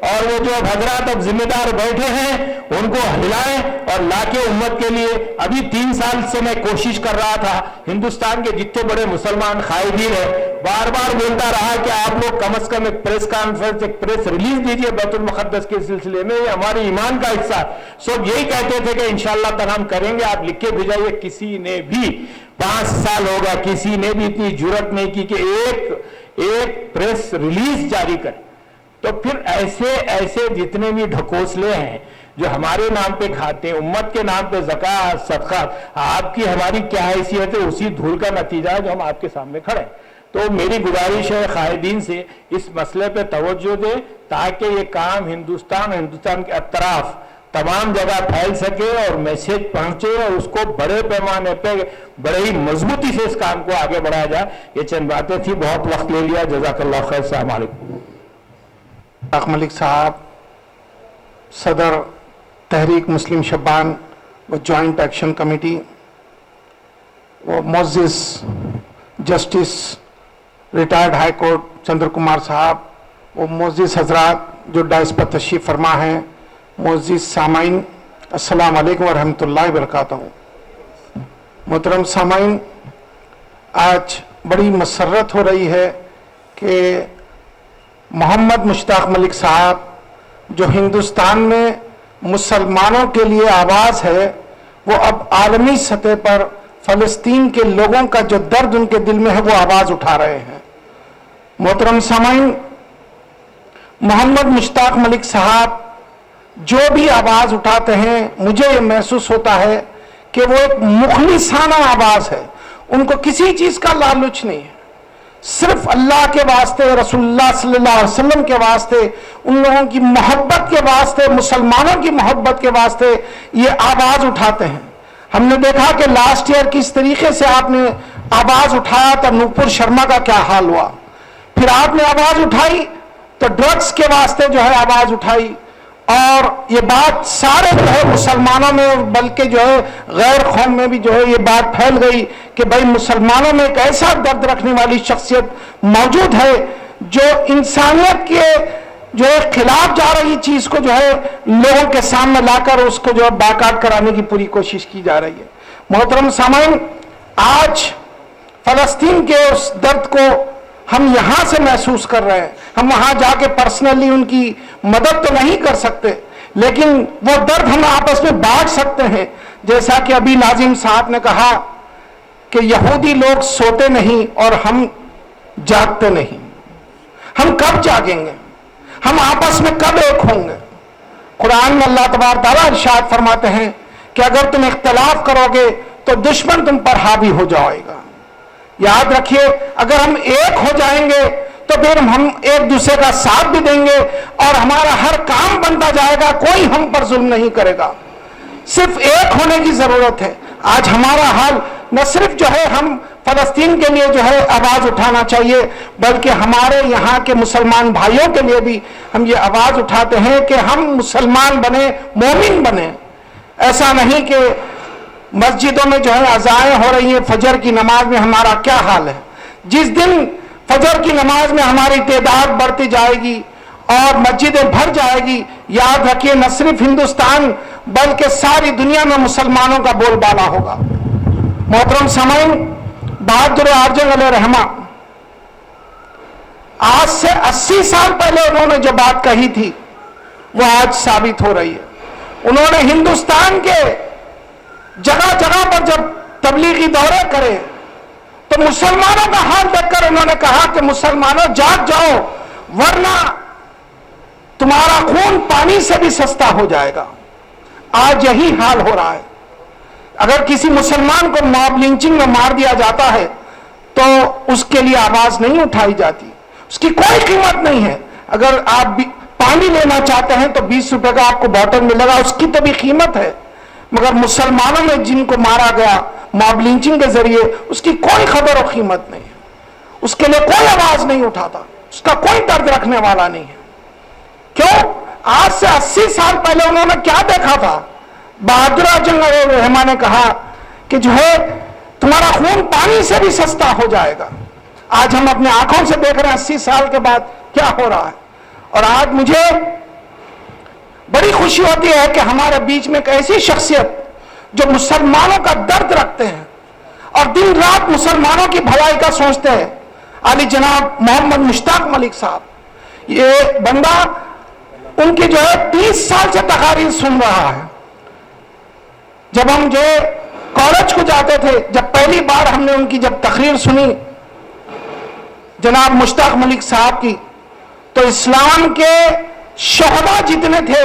اور وہ جو حضرات اب ذمہ دار بیٹھے ہیں ان کو ہلائیں اور لا کے امت کے لیے۔ ابھی 3 سال سے میں کوشش کر رہا تھا، ہندوستان کے جتنے بڑے مسلمان قائدین ہیں، بار بار بولتا رہا کہ آپ لوگ کم از کم ایک پریس کانفرنس، ایک پریس ریلیز دیجئے بیت المقدس کے سلسلے میں، یہ ہمارے ایمان کا حصہ ہے۔ سب یہی کہتے تھے کہ انشاءاللہ تعالیٰ ہم کریں گے، آپ لکھ کے بھیجائیے۔ کسی نے بھی 5 سال ہوگا کسی نے بھی اتنی جرت نہیں کی کہ ایک پریس ریلیز جاری کرے۔ تو پھر ایسے جتنے بھی ڈھکوسلے ہیں جو ہمارے نام پہ کھاتے ہیں، امت کے نام پہ زکوٰۃ صدقات، آپ کی ہماری کیا حیثیت ہے؟ اسی دھول کا نتیجہ ہے جو ہم آپ کے سامنے کھڑے ہیں۔ تو میری گزارش ہے قائدین سے اس مسئلے پہ توجہ دیں تاکہ یہ کام ہندوستان کے اطراف تمام جگہ پھیل سکے اور میسج پہنچے، اور اس کو بڑے پیمانے پہ بڑے ہی مضبوطی سے اس کام کو آگے بڑھایا جائے۔ یہ چند باتیں تھی، بہت وقت لے لیا، جزاک اللہ خیر۔ السلام علیکم۔ مشتاق ملک صاحب، صدر تحریک مسلم شبان و جوائنٹ ایکشن کمیٹی، وہ معزز justice retired high court Chandra Kumar Sahab, وہ معزز حضرات جو ڈائس پر تشریف فرما ہیں، معزز سامعین، السلام علیکم ورحمۃ اللہ وبرکاتہ۔ محترم سامعین، آج بڑی مسرت ہو رہی ہے کہ محمد مشتاق ملک صاحب جو ہندوستان میں مسلمانوں کے لیے آواز ہے، وہ اب عالمی سطح پر فلسطین کے لوگوں کا جو درد ان کے دل میں ہے وہ آواز اٹھا رہے ہیں۔ محترم سامعین، محمد مشتاق ملک صاحب جو بھی آواز اٹھاتے ہیں، مجھے یہ محسوس ہوتا ہے کہ وہ ایک مخلصانہ آواز ہے، ان کو کسی چیز کا لالچ نہیں ہے، صرف اللہ کے واسطے، رسول اللہ صلی اللہ علیہ وسلم کے واسطے، ان لوگوں کی محبت کے واسطے، مسلمانوں کی محبت کے واسطے یہ آواز اٹھاتے ہیں۔ ہم نے دیکھا کہ لاسٹ ایئر کس طریقے سے آپ نے آواز اٹھایا تو نوپور شرما کا کیا حال ہوا، پھر آپ نے آواز اٹھائی تو ڈرگس کے واسطے جو ہے آواز اٹھائی، اور یہ بات سارے جو ہے مسلمانوں میں بلکہ جو ہے غیر قوم میں بھی جو ہے یہ بات پھیل گئی کہ بھائی مسلمانوں میں ایک ایسا درد رکھنے والی شخصیت موجود ہے جو انسانیت کے جو ہے خلاف جا رہی چیز کو جو ہے لوگوں کے سامنے لا کر اس کو جو ہے باقاعد کرانے کی پوری کوشش کی جا رہی ہے۔ محترم سامعین، آج فلسطین کے اس درد کو ہم یہاں سے محسوس کر رہے ہیں، ہم وہاں جا کے پرسنلی ان کی مدد تو نہیں کر سکتے، لیکن وہ درد ہم آپس میں بانٹ سکتے ہیں۔ جیسا کہ ابھی ناظم صاحب نے کہا کہ یہودی لوگ سوتے نہیں اور ہم جاگتے نہیں، ہم کب جاگیں گے؟ ہم آپس میں کب ایک ہوں گے؟ قرآن میں اللہ تبارک تعالیٰ ارشاد فرماتے ہیں کہ اگر تم اختلاف کرو گے تو دشمن تم پر حاوی ہو جائے گا۔ یاد رکھیے، اگر ہم ایک ہو جائیں گے تو پھر ہم ایک دوسرے کا ساتھ بھی دیں گے اور ہمارا ہر کام بنتا جائے گا، کوئی ہم پر ظلم نہیں کرے گا۔ صرف ایک ہونے کی ضرورت ہے۔ آج ہمارا حال نہ صرف جو ہے ہم فلسطین کے لیے جو ہے آواز اٹھانا چاہیے، بلکہ ہمارے یہاں کے مسلمان بھائیوں کے لیے بھی ہم یہ آواز اٹھاتے ہیں کہ ہم مسلمان بنیں، مومن بنیں۔ ایسا نہیں کہ مسجدوں میں جو ہے اذانیں ہو رہی ہیں، فجر کی نماز میں ہمارا کیا حال ہے؟ جس دن فجر کی نماز میں ہماری تعداد بڑھتی جائے گی اور مسجدیں بھر جائے گی، یاد رکھیے نہ صرف ہندوستان بلکہ ساری دنیا میں مسلمانوں کا بول بالا ہوگا۔ محترم سامعین، بہادر اعظم علیہ رحمہ آج سے 80 سال پہلے انہوں نے جو بات کہی تھی وہ آج ثابت ہو رہی ہے۔ انہوں نے ہندوستان کے جگہ جگہ پر جب تبلیغی دورے کرے تو مسلمانوں کا حال دیکھ کر انہوں نے کہا کہ مسلمانوں جاگ جاؤ ورنہ تمہارا خون پانی سے بھی سستا ہو جائے گا۔ آج یہی حال ہو رہا ہے۔ اگر کسی مسلمان کو ماب لنچنگ میں مار دیا جاتا ہے تو اس کے لیے آواز نہیں اٹھائی جاتی، اس کی کوئی قیمت نہیں ہے۔ اگر آپ پانی لینا چاہتے ہیں تو 20 روپے کا آپ کو بوتل ملے گا، اس کی تو بھی قیمت ہے، مگر مسلمانوں میں جن کو مارا گیا ماب لنچنگ کے ذریعے، اس کی کوئی قدر و قیمت نہیں ہے، اس کے لیے کوئی آواز نہیں اٹھاتا، اس کا کوئی درد رکھنے والا نہیں ہے۔ کیوں؟ آج سے 80 سال پہلے انہوں نے کیا دیکھا تھا؟ بہادر جنگ رحمہ نے کہا کہ جو ہے تمہارا خون پانی سے بھی سستا ہو جائے گا۔ آج ہم اپنے آنکھوں سے دیکھ رہے ہیں 80 سال کے بعد کیا ہو رہا ہے، اور آج مجھے بڑی خوشی ہوتی ہے کہ ہمارے بیچ میں ایک ایسی شخصیت جو مسلمانوں کا درد رکھتے ہیں اور دن رات مسلمانوں کی بھلائی کا سوچتے ہیں، علی جناب محمد مشتاق ملک صاحب۔ یہ بندہ ان کی جو ہے 30 سال سے تقاریر سن رہا ہے۔ جب ہم جو کالج کو جاتے تھے، جب پہلی بار ہم نے ان کی جب تقریر سنی جناب مشتاق ملک صاحب کی، تو اسلام کے شہداء جتنے تھے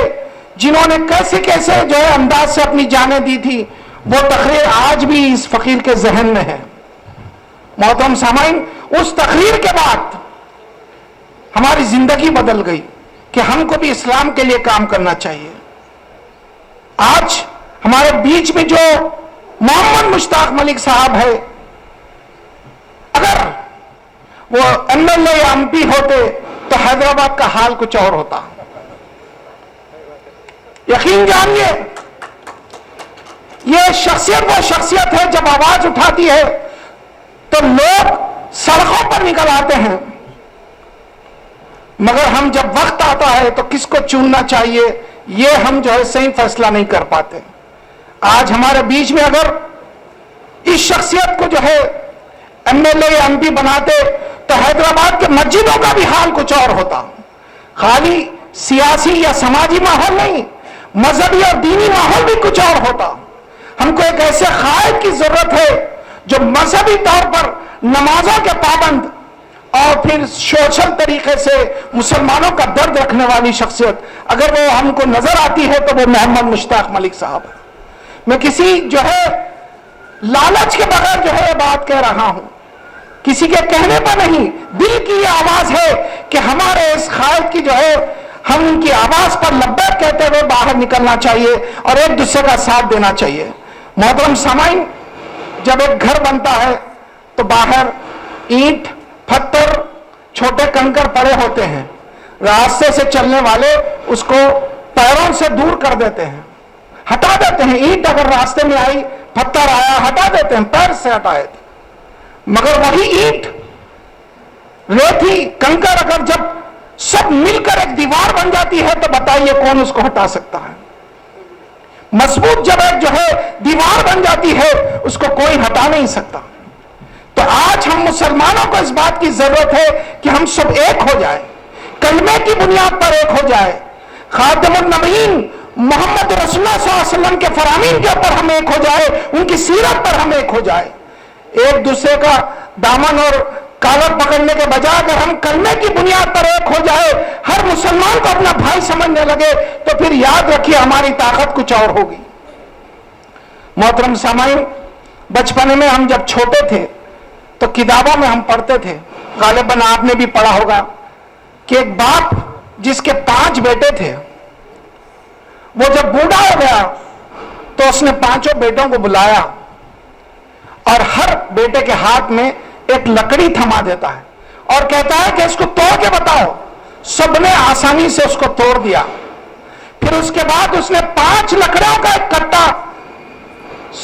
جنہوں نے کیسے کیسے جو ہے انداز سے اپنی جانیں دی تھی، وہ تقریر آج بھی اس فقیر کے ذہن میں ہے۔ محترم سامعین، اس تقریر کے بعد ہماری زندگی بدل گئی کہ ہم کو بھی اسلام کے لیے کام کرنا چاہیے۔ آج ہمارے بیچ میں جو محمد مشتاق ملک صاحب ہے، اگر وہ MLA یا MP ہوتے تو حیدرآباد کا حال کچھ اور ہوتا۔ یقین جانیے، یہ شخصیت وہ شخصیت ہے جب آواز اٹھاتی ہے تو لوگ سڑکوں پر نکل آتے ہیں، مگر ہم جب وقت آتا ہے تو کس کو چننا چاہیے یہ ہم جو ہے صحیح فیصلہ نہیں کر پاتے۔ آج ہمارے بیچ میں اگر اس شخصیت کو جو ہے MLA یا MP بناتے تو حیدرآباد کے مسجدوں کا بھی حال کچھ اور ہوتا۔ خالی سیاسی یا سماجی ماحول نہیں، مذہبی اور دینی ماحول بھی کچھ اور ہوتا۔ ہم کو ایک ایسے قائد کی ضرورت ہے جو مذہبی طور پر نمازوں کے پابند اور پھر سوشل طریقے سے مسلمانوں کا درد رکھنے والی شخصیت، اگر وہ ہم کو نظر آتی ہے تو وہ محمد مشتاق ملک صاحب ہے۔ میں کسی جو ہے لالچ کے بغیر جو ہے بات کہہ رہا ہوں، کسی کے کہنے پر نہیں، دل کی یہ آواز ہے کہ ہمارے اس قائد کی جو ہے ہم ان کی آواز پر لبیک کہتے ہوئے باہر نکلنا چاہیے اور ایک دوسرے کا ساتھ دینا چاہیے۔ محترم سامعین، جب ایک گھر بنتا ہے تو باہر اینٹ، پتھر، چھوٹے کنکر پڑے ہوتے ہیں، راستے سے چلنے والے اس کو پیروں سے دور کر دیتے ہیں، ہٹا دیتے ہیں۔ اینٹ اگر راستے میں آئی، پتھر آیا، ہٹا دیتے ہیں، پیر سے ہٹائے تھے، مگر وہی اینٹ، ریتی، کنکر اگر جب سب مل کر ایک دیوار بن جاتی ہے تو بتائیے کون اس کو ہٹا سکتا ہے؟ مضبوط جب ایک جو ہے دیوار بن جاتی ہے اس کو کوئی ہٹا نہیں سکتا۔ تو آج ہم مسلمانوں کو اس بات کی ضرورت ہے کہ ہم سب ایک ہو جائیں، کلمے کی بنیاد پر ایک ہو جائے، خاتم النبیین محمد رسول اللہ صلی اللہ علیہ وسلم کے فرامین کے اوپر ہم ایک ہو جائے، ان کی سیرت پر ہم ایک ہو جائے۔ ایک دوسرے کا دامن اور کالر پکڑنے کے بجائے اگر ہم کلمے کی بنیاد پر ایک ہو جائے، ہر مسلمان کو اپنا بھائی سمجھنے لگے، تو پھر یاد رکھیے ہماری طاقت کچھ اور ہوگی۔ محترم سامعین، بچپنے میں ہم جب چھوٹے تھے تو کتابوں میں ہم پڑھتے تھے، غالباً آپ نے بھی پڑھا ہوگا، کہ ایک باپ جس کے 5 بیٹے تھے، وہ جب بوڑھا ہو گیا تو اس نے 5 بیٹوں کو بلایا اور ہر بیٹے کے ہاتھ میں ایک لکڑی تھما دیتا ہے اور کہتا ہے کہ اس کو توڑ کے بتاؤ۔ سب نے آسانی سے اس کو توڑ دیا۔ پھر اس کے بعد اس نے 5 لکڑیوں کا ایک کٹا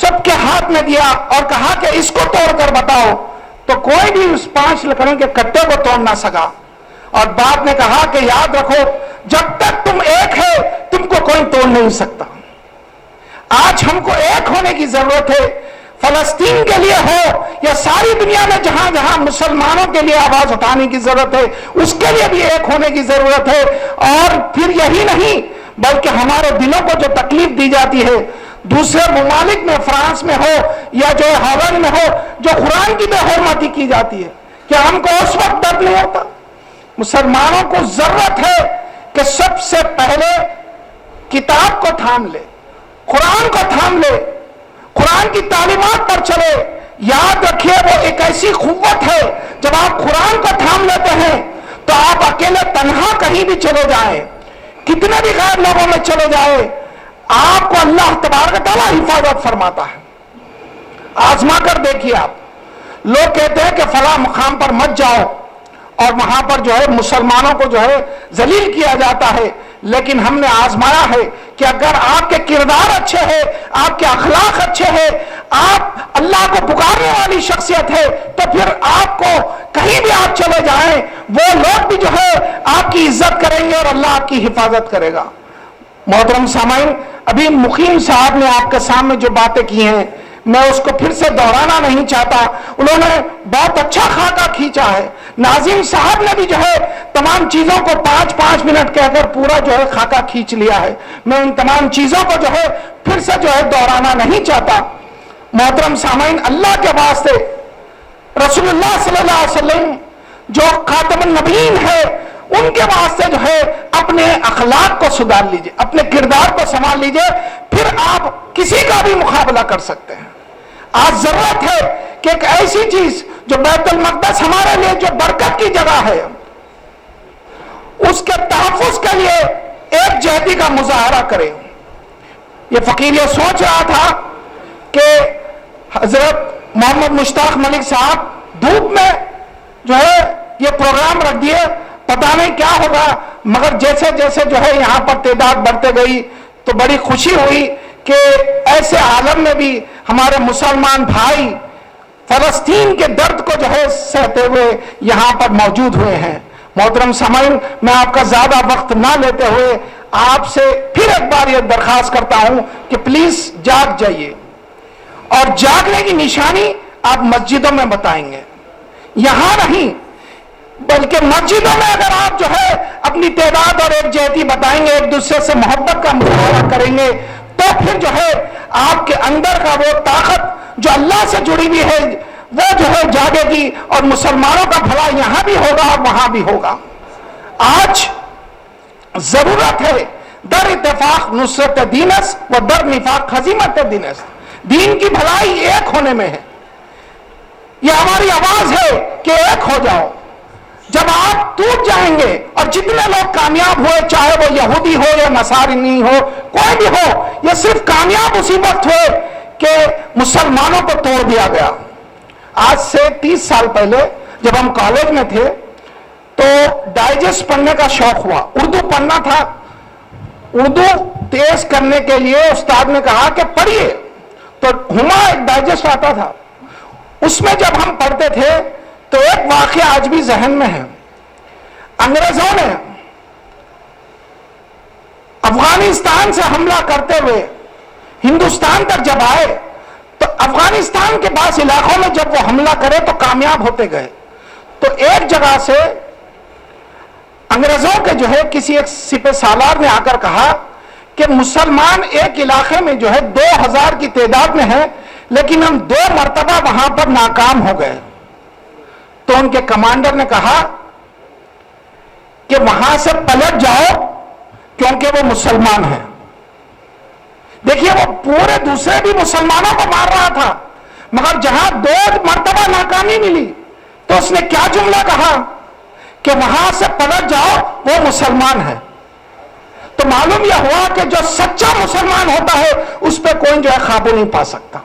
سب کے ہاتھ میں دیا اور کہا کہ اس کو توڑ کر بتاؤ، تو کوئی بھی اس 5 لکڑیوں کے کٹے کو توڑ نہ سکا۔ اور باپ نے کہا کہ یاد رکھو، جب تک تم ایک ہے تم کو کوئی توڑ نہیں سکتا۔ آج ہم کو ایک ہونے کی ضرورت ہے، فلسطین کے لیے ہو یا ساری دنیا میں جہاں جہاں مسلمانوں کے لیے آواز اٹھانے کی ضرورت ہے، اس کے لیے بھی ایک ہونے کی ضرورت ہے۔ اور پھر یہی نہیں بلکہ ہمارے دلوں کو جو تکلیف دی جاتی ہے دوسرے ممالک میں، فرانس میں ہو یا جو ہالینڈ میں ہو، جو قرآن کی بے حرمتی کی جاتی ہے، کیا ہم کو اس وقت درد نہیں ہوتا؟ مسلمانوں کو ضرورت ہے کہ سب سے پہلے کتاب کو تھام لے، قرآن کو تھام لے، قرآن کی تعلیمات پر چلے۔ یاد رکھیے وہ ایک ایسی قوت ہے، جب آپ قرآن کو تھام لیتے ہیں تو آپ اکیلے تنہا کہیں بھی چلے جائیں، کتنے بھی غیر لوگوں میں چلے جائیں، آپ کو اللہ تبارک و تعالیٰ حفاظت فرماتا ہے۔ آزما کر دیکھیے آپ، لوگ کہتے ہیں کہ فلاں مقام پر مت جاؤ اور وہاں پر جو ہے مسلمانوں کو جو ہے ذلیل کیا جاتا ہے، لیکن ہم نے آزمایا ہے کہ اگر آپ کے کردار اچھے ہیں، آپ کے اخلاق اچھے ہیں، آپ اللہ کو پکارنے والی شخصیت ہے، تو پھر آپ کو کہیں بھی آپ چلے جائیں وہ لوگ بھی جو ہے آپ کی عزت کریں گے اور اللہ آپ کی حفاظت کرے گا۔ محترم سامعین، ابھی مقیم صاحب نے آپ کے سامنے جو باتیں کی ہیں میں اس کو پھر سے دہرانا نہیں چاہتا، انہوں نے بہت اچھا خاکہ کھینچا ہے۔ ناظم صاحب نے بھی جو ہے تمام چیزوں کو 5 منٹ کہہ کر پورا جو ہے خاکہ کھینچ لیا ہے، میں ان تمام چیزوں کو جو ہے پھر سے جو ہے دہرانا نہیں چاہتا۔ محترم سامعین، اللہ کے واسطے رسول اللہ صلی اللہ علیہ وسلم جو خاتم النبیین ہے، ان کے واسطے جو ہے اپنے اخلاق کو سدھار لیجئے، اپنے کردار کو سنبھال لیجئے، پھر آپ کسی کا بھی مقابلہ کر سکتے ہیں۔ آج ضرورت ہے کہ ایک ایسی چیز جو بیت المقدس ہمارے لیے جو برکت کی جگہ ہے، اس کے تحفظ کے لیے ایک جہتی کا مظاہرہ کریں۔ یہ فقیر یہ سوچ رہا تھا کہ حضرت محمد مشتاق ملک صاحب دھوپ میں جو ہے یہ پروگرام رکھ دیے، پتہ نہیں کیا ہوگا، مگر جیسے جیسے جو ہے یہاں پر تعداد بڑھتے گئی تو بڑی خوشی ہوئی کہ ایسے عالم میں بھی ہمارے مسلمان بھائی فلسطین کے درد کو جو ہے سہتے ہوئے یہاں پر موجود ہوئے ہیں۔ محترم سامعین، میں آپ کا زیادہ وقت نہ لیتے ہوئے آپ سے پھر ایک بار یہ درخواست کرتا ہوں کہ پلیز جاگ جائیے، اور جاگنے کی نشانی آپ مسجدوں میں بتائیں گے، یہاں نہیں بلکہ مسجدوں میں اگر آپ جو ہے اپنی تعداد اور ایک جہتی بتائیں گے، ایک دوسرے سے محبت کا مظاہرہ کریں گے، تو پھر جو ہے آپ کے اندر کا وہ طاقت جو اللہ سے جڑی ہوئی ہے وہ جو ہے جاگے گی، اور مسلمانوں کا بھلا یہاں بھی ہوگا اور وہاں بھی ہوگا۔ آج ضرورت ہے در اتفاق نصرت دینس و در نفاق ہزیمت دینس، دین کی بھلائی ایک ہونے میں ہے۔ یہ ہماری آواز ہے کہ ایک ہو جاؤ۔ جب آپ ٹوٹ جائیں گے اور جتنے لوگ کامیاب ہوئے، چاہے وہ یہودی ہو یا نصرانی ہو، کوئی بھی ہو، یہ صرف کامیاب اسی وقت ہوئے کہ مسلمانوں کو توڑ دیا گیا۔ آج سے 30 سال پہلے جب ہم کالج میں تھے تو ڈائجسٹ پڑھنے کا شوق ہوا، اردو پڑھنا تھا۔ اردو تیز کرنے کے لیے استاد نے کہا کہ پڑھیے، تو ہما ایک ڈائجسٹ آتا تھا، اس میں جب ہم پڑھتے تھے تو ایک واقعہ آج بھی ذہن میں ہے۔ انگریزوں نے افغانستان سے حملہ کرتے ہوئے ہندوستان تک جب آئے تو افغانستان کے بعض علاقوں میں جب وہ حملہ کرے تو کامیاب ہوتے گئے، تو ایک جگہ سے انگریزوں کے جو ہے کسی ایک سپہ سالار نے آ کر کہا کہ مسلمان ایک علاقے میں جو ہے 2000 کی تعداد میں ہے، لیکن ہم 2 مرتبہ وہاں پر ناکام ہو گئے۔ تو ان کے کمانڈر نے کہا کہ وہاں سے پلٹ جاؤ کیونکہ وہ مسلمان ہیں۔ دیکھیے وہ پورے دوسرے بھی مسلمانوں کو مار رہا تھا، مگر جہاں 2 مرتبہ ناکامی ملی تو اس نے کیا جملہ کہا کہ وہاں سے پلٹ جاؤ، وہ مسلمان ہے۔ تو معلوم یہ ہوا کہ جو سچا مسلمان ہوتا ہے اس پہ کوئی جو ہے قابو نہیں پا سکتا۔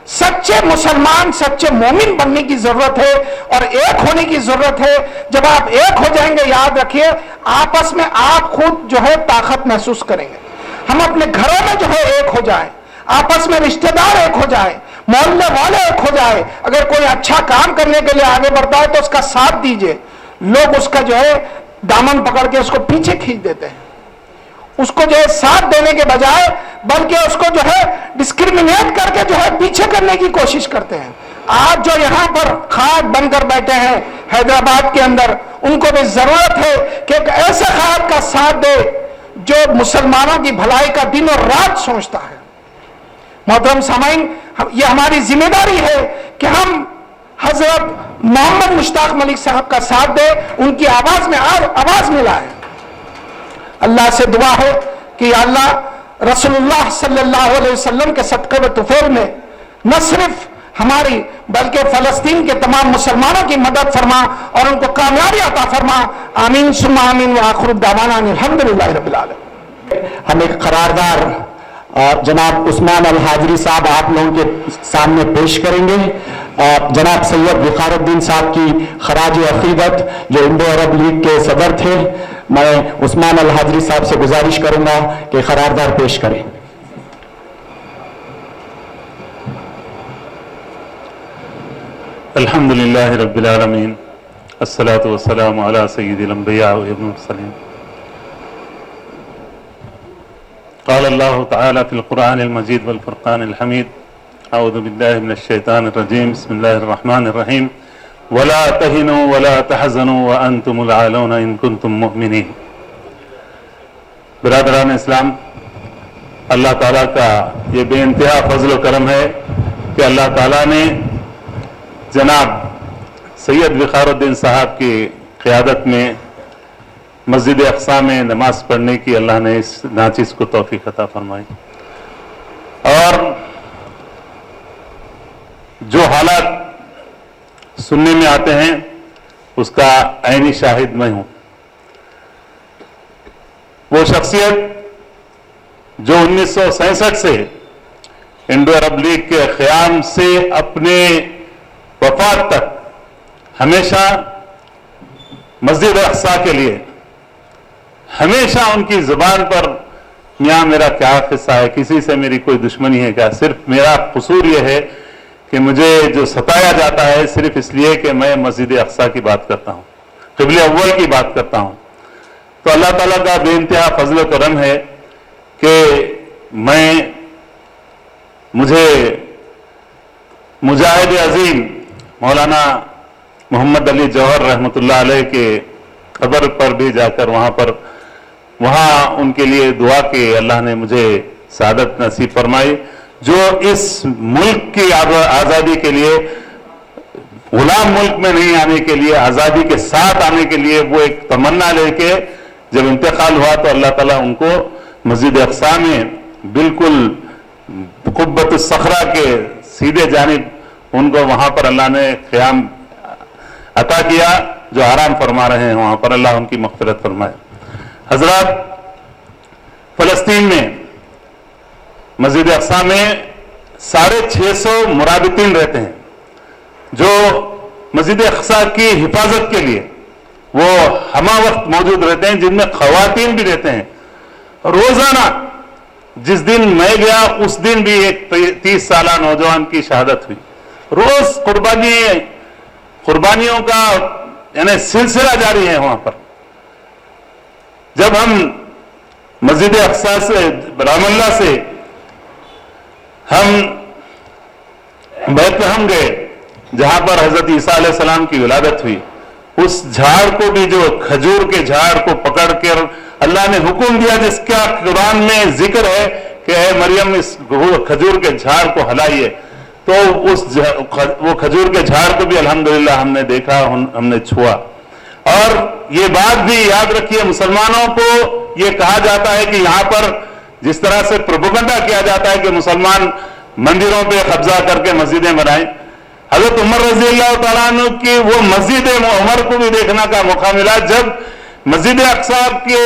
سچے مسلمان، سچے مومن بننے کی ضرورت ہے اور ایک ہونے کی ضرورت ہے۔ جب آپ ایک ہو جائیں گے، یاد رکھیے آپس میں آپ خود جو ہے طاقت محسوس کریں گے۔ ہم اپنے گھروں میں جو ہے ایک ہو جائیں، آپس میں رشتہ دار ایک ہو جائیں، محلے والے ایک ہو جائیں، اگر کوئی اچھا کام کرنے کے لیے آگے بڑھتا ہے تو اس کا ساتھ دیجئے۔ لوگ اس کا جو ہے دامن پکڑ کے اس کو پیچھے کھینچ دیتے ہیں، اس کو جو ہے ساتھ دینے کے بجائے بلکہ اس کو جو ہے ڈسکریمنیٹ کر کے جو ہے پیچھے کرنے کی کوشش کرتے ہیں۔ آج جو یہاں پر خاک بن کر بیٹھے ہیں حیدرآباد کے اندر، ان کو بھی ضرورت ہے کہ ایک ایسے خاک کا ساتھ دے جو مسلمانوں کی بھلائی کا دن اور رات سوچتا ہے۔ محترم سامعین، یہ ہماری ذمہ داری ہے کہ ہم حضرت محمد مشتاق ملک صاحب کا ساتھ دیں، ان کی آواز میں آواز ملائیں۔ اللہ سے دعا ہے کہ یا اللہ رسول اللہ صلی اللہ علیہ وسلم کے صدقے و طفیل میں نہ صرف ہماری بلکہ فلسطین کے تمام مسلمانوں کی مدد فرما اور ان کو کامیابی عطا فرما. آمین ثم آمین وآخر دعوانا الحمدللہ رب العالمین. ہم ایک قراردار جناب عثمان الحاضری صاحب آپ لوگوں کے سامنے پیش کریں گے. جناب سید وقار الدین صاحب کی خراج عقیدت جو انڈو عرب لیگ کے صدر تھے، میں عثمان الحاضری صاحب سے گزارش کروں گا کہ قراردار پیش کریں. الحمد للہ رب العالمین الصلاة والسلام علی سید الانبیاء والمرسلین. قال اللہ تعالی فی القرآن المجید والفرقان الحمید. اعوذ باللہ من الشیطان الرجیم. بسم اللہ الرحمن الرحیم. ولا تہنوا ولا تحزنوا وانتم العالون ان کنتم مؤمنین. برادران اسلام، اللہ تعالیٰ کا یہ بے انتہا فضل و کرم ہے کہ اللہ تعالیٰ نے جناب سید وقار الدین صاحب کی قیادت میں مسجد اقصی میں نماز پڑھنے کی اللہ نے اس ناچیز کو توفیق عطا فرمائی. اور جو حالات سننے میں آتے ہیں اس کا عینی شاہد میں ہوں. وہ شخصیت جو 1967 سے انڈو عرب لیگ کے قیام سے اپنے وفات تک ہمیشہ مسجد اقصی کے لیے ہمیشہ ان کی زبان پر میاں میرا کیا قصہ ہے، کسی سے میری کوئی دشمنی ہے کیا، صرف میرا قصور یہ ہے کہ مجھے جو ستایا جاتا ہے صرف اس لیے کہ میں مسجد اقصی کی بات کرتا ہوں، قبلہ اول کی بات کرتا ہوں. تو اللہ تعالیٰ کا بے انتہا فضل و کرم ہے کہ مجھے مجاہد عظیم مولانا محمد علی جوہر رحمۃ اللہ علیہ کے قبر پر بھی جا کر وہاں ان کے لیے دعا کہ اللہ نے مجھے سعادت نصیب فرمائی. جو اس ملک کی آزادی کے لیے، غلام ملک میں نہیں آنے کے لیے، آزادی کے ساتھ آنے کے لیے وہ ایک تمنا لے کے جب انتقال ہوا تو اللہ تعالیٰ ان کو مسجد اقصی میں بالکل قبۃ الصخرہ کے سیدھے جانب ان کو وہاں پر اللہ نے قیام عطا کیا. جو آرام فرما رہے ہیں وہاں پر اللہ ان کی مغفرت فرمائے. حضرات، فلسطین میں مسجد اقصی میں 650 مرابطین رہتے ہیں جو مسجد اقصی کی حفاظت کے لیے وہ ہمہ وقت موجود رہتے ہیں، جن میں خواتین بھی رہتے ہیں. روزانہ جس دن میں گیا اس دن بھی ایک 30 سالہ نوجوان کی شہادت ہوئی. روز قربانیوں کا یعنی سلسلہ جاری ہے وہاں پر. جب ہم مسجد اقصی سے رام اللہ سے ہم بیت لحم گئے جہاں پر حضرت عیسیٰ علیہ السلام کی ولادت ہوئی، اس جھاڑ کو بھی، جو کھجور کے جھاڑ کو پکڑ کر اللہ نے حکم دیا جس کا قرآن میں ذکر ہے کہ اے مریم اس کھجور کے جھاڑ کو ہلائیے، تو وہ کھجور کے جھاڑ کو بھی الحمدللہ ہم نے دیکھا، ہم نے چھوا. اور یہ بات بھی یاد رکھیے، مسلمانوں کو یہ کہا جاتا ہے کہ یہاں پر جس طرح سے پروپیگنڈا کیا جاتا ہے کہ مسلمان مندروں پہ قبضہ کر کے مسجدیں بنائیں. حضرت عمر رضی اللہ تعالیٰ عنہ کی وہ مسجد عمر کو بھی دیکھنے کا موقع ملا جب مسجد اقصی کے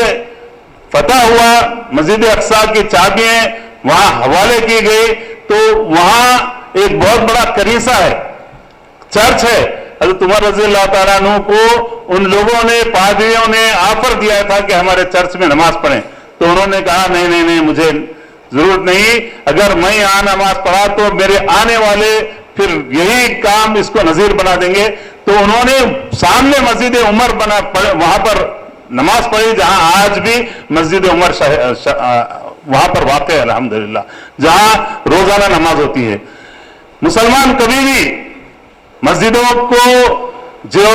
فتح ہوا، مسجد اقصی کی چابیاں وہاں حوالے کی گئی، تو وہاں ایک بہت بڑا کنیسہ ہے، چرچ ہے. حضرت عمر رضی اللہ تعالیٰ عنہ کو ان لوگوں نے، پادریوں نے آفر دیا تھا کہ ہمارے چرچ میں نماز پڑھیں، تو انہوں نے کہا نہیں مجھے ضرورت نہیں، اگر میں یہاں نماز پڑھا تو میرے آنے والے پھر یہی کام اس کو نظیر بنا دیں گے. تو انہوں نے سامنے مسجد عمر وہاں پر نماز پڑھی جہاں آج بھی مسجد عمر وہاں پر واقع ہے الحمدللہ، جہاں روزانہ نماز ہوتی ہے. مسلمان کبھی بھی مسجدوں کو جو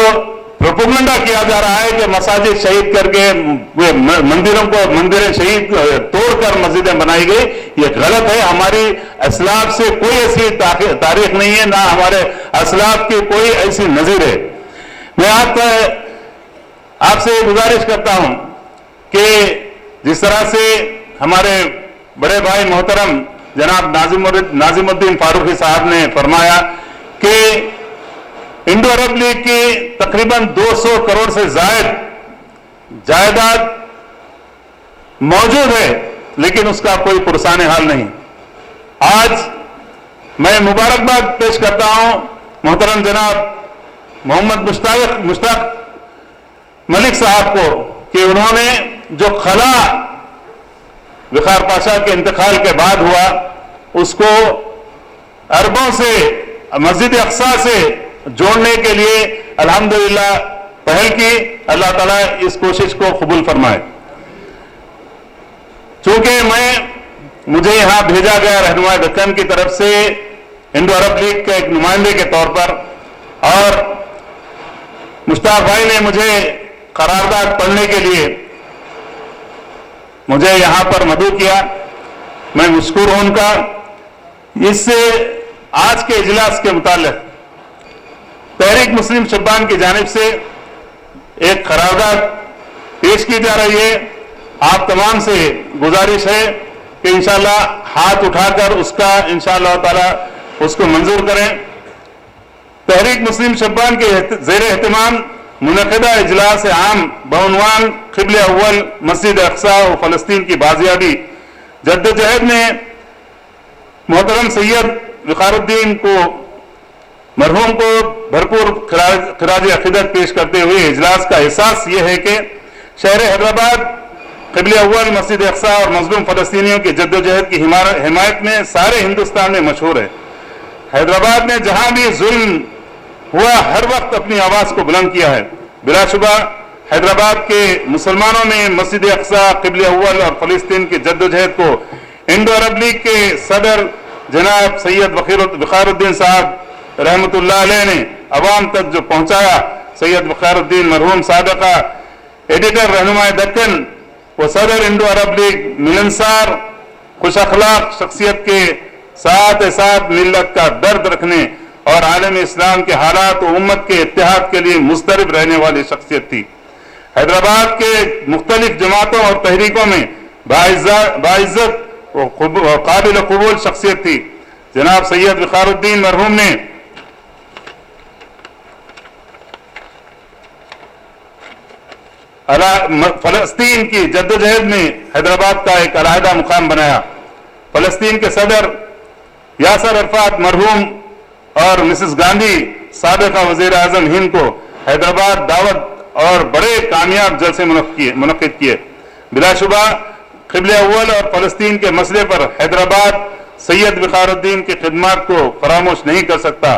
پروپیگنڈا کیا جا رہا ہے کہ مساجد شہید کر کے مندریں شہید توڑ کر مسجدیں بنائی گئی، یہ غلط ہے. ہماری اسلاف سے کوئی ایسی تاریخ نہیں ہے، نہ ہمارے اسلاف کی کوئی ایسی نظیر ہے. میں آپ سے گزارش کرتا ہوں کہ جس طرح سے ہمارے بڑے بھائی محترم جناب ناظم الدین فاروقی صاحب نے فرمایا کہ انڈو عرب لیگ کی تقریباً 200 کروڑ سے زائد جائیداد موجود ہے، لیکن اس کا کوئی پرسان حال نہیں۔ آج میں مبارکباد پیش کرتا ہوں محترم جناب محمد مشتاق ملک صاحب کو کہ انہوں نے جو خلا وقار پاشا کے انتقال کے بعد ہوا اس کو عربوں سے مسجد اقصی سے جوڑنے کے لیے الحمدللہ پہل کی۔ اللہ تعالیٰ اس کوشش کو قبول فرمائے۔ چونکہ مجھے یہاں بھیجا گیا رہنما دکن کی طرف سے انڈو عرب لیگ کے ایک نمائندے کے طور پر، اور مشتاق بھائی نے مجھے قرارداد پڑھنے کے لیے مجھے یہاں پر مدعو کیا، میں مشکور ہوں ان کا۔ اس سے آج کے اجلاس کے متعلق تحریک مسلم شبان کی جانب سے ایک قرارداد پیش کی جا رہی ہے۔ آپ تمام سے گزارش ہے کہ انشاءاللہ ہاتھ اٹھا کر اس کا انشاءاللہ تعالی اس کو منظور کریں۔ تحریک مسلم شبان کے زیر اہتمام منعقدہ اجلاس عام بعنوان قبلہ اول مسجد اقصی و فلسطین کی بازیابی جدوجہد میں محترم سید وقار الدین کو مرحوم کو بھرپور خراج عقیدت پیش کرتے ہوئے اجلاس کا احساس یہ ہے کہ شہر حیدرآباد قبلہ اول مسجد اقصی اور مظلوم فلسطینیوں کی جدوجہد کی حمایت میں سارے ہندوستان میں مشہور ہے۔ حیدرآباد میں جہاں بھی ظلم ہوا ہر وقت اپنی آواز کو بلند کیا ہے۔ بلا شبہ حیدرآباد کے مسلمانوں نے مسجد اقصی، قبلہ اول اور فلسطین کی جدوجہد کو انڈو عرب لیگ کے صدر جناب سید وقار الدین صاحب رحمت اللہ علیہ نے عوام تک جو پہنچایا، سید وقار الدین مرحوم سابقہ ایڈیٹر رہنما دکن وہ صدر انڈو عرب لیگ ملنسار خوش اخلاق شخصیت کے ساتھ ملت کا درد رکھنے اور عالم اسلام کے حالات و امت کے اتحاد کے لیے مضطرب رہنے والی شخصیت تھی۔ حیدرآباد کے مختلف جماعتوں اور تحریکوں میں باعزت و قابل قبول شخصیت تھی۔ جناب سید وقار الدین مرحوم نے فلسطین کی جدوجہد میں حیدرآباد کا ایک علیحدہ مقام بنایا۔ فلسطین کے صدر یاسر عرفات مرحوم اور مسز گاندھی سابقہ وزیر اعظم ہند کو حیدرآباد دعوت اور بڑے کامیاب جلسے منعقد کیے۔ بلا شبہ قبلہ اول اور فلسطین کے مسئلے پر حیدرآباد سید وقار الدین کی خدمات کو فراموش نہیں کر سکتا۔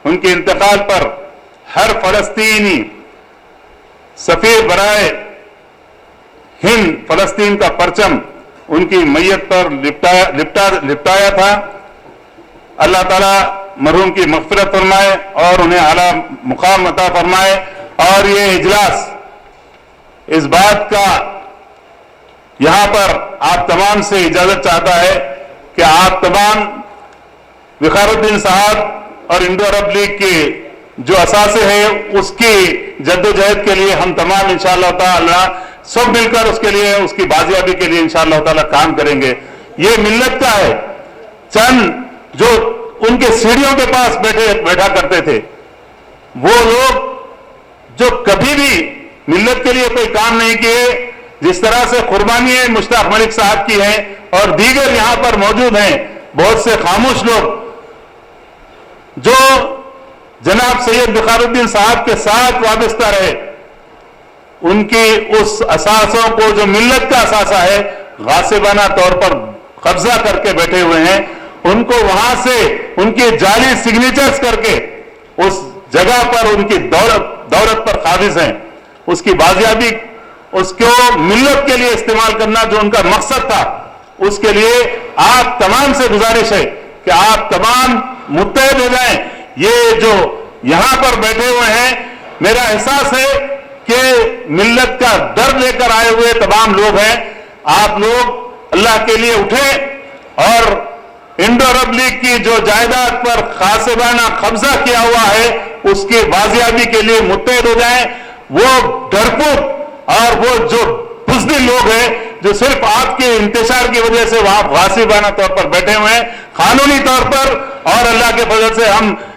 ان کے انتقال پر ہر فلسطینی سفیر برائے ہند فلسطین کا پرچم ان کی میت پر لپٹایا تھا۔ اللہ تعالیٰ مرحوم کی مغفرت فرمائے اور انہیں اعلیٰ مقام عطا فرمائے۔ اور یہ اجلاس اس بات کا یہاں پر آپ تمام سے اجازت چاہتا ہے کہ آپ تمام وقار الدین صاحب اور انڈو عرب لیگ کے جو اثاثے ہیں اس کی جدوجہد کے لیے ہم تمام انشاءاللہ تعالی سب مل کر اس کے لیے اس کی بازیابی کے لیے انشاءاللہ تعالی کام کریں گے۔ یہ ملت کا ہے۔ چند جو ان کے سیڑھیوں کے پاس بیٹھا کرتے تھے وہ لوگ جو کبھی بھی ملت کے لیے کوئی کام نہیں کیے، جس طرح سے قربانی مشتاق ملک صاحب کی ہیں اور دیگر یہاں پر موجود ہیں بہت سے خاموش لوگ جو جناب سید وقار الدین صاحب کے ساتھ وابستہ رہے، ان کی اس اثاثوں کو جو ملت کا اثاثہ ہے غاصبانہ طور پر قبضہ کر کے بیٹھے ہوئے ہیں، ان کو وہاں سے ان کی جعلی سگنیچرز کر کے اس جگہ پر ان کی دولت پر قابض ہیں۔ اس کی بازیابی اس کو ملت کے لیے استعمال کرنا جو ان کا مقصد تھا، اس کے لیے آپ تمام سے گزارش ہے کہ آپ تمام متحد ہو جائیں۔ یہ جو یہاں پر بیٹھے ہوئے ہیں، میرا احساس ہے کہ ملت کا درد لے کر آئے ہوئے تمام لوگ ہیں۔ آپ لوگ اللہ کے لیے اٹھیں اور انڈو عرب لیگ کی جو جائیداد پر غاصبانہ قبضہ کیا ہوا ہے اس کی بازیابی کے لیے متحد ہو جائیں۔ وہ ڈرپوک اور وہ جو بزدل لوگ ہیں جو صرف آپ کے انتشار کی وجہ سے وہاں غاصبانہ طور پر بیٹھے ہوئے ہیں، قانونی طور پر اور اللہ کے فضل سے ہم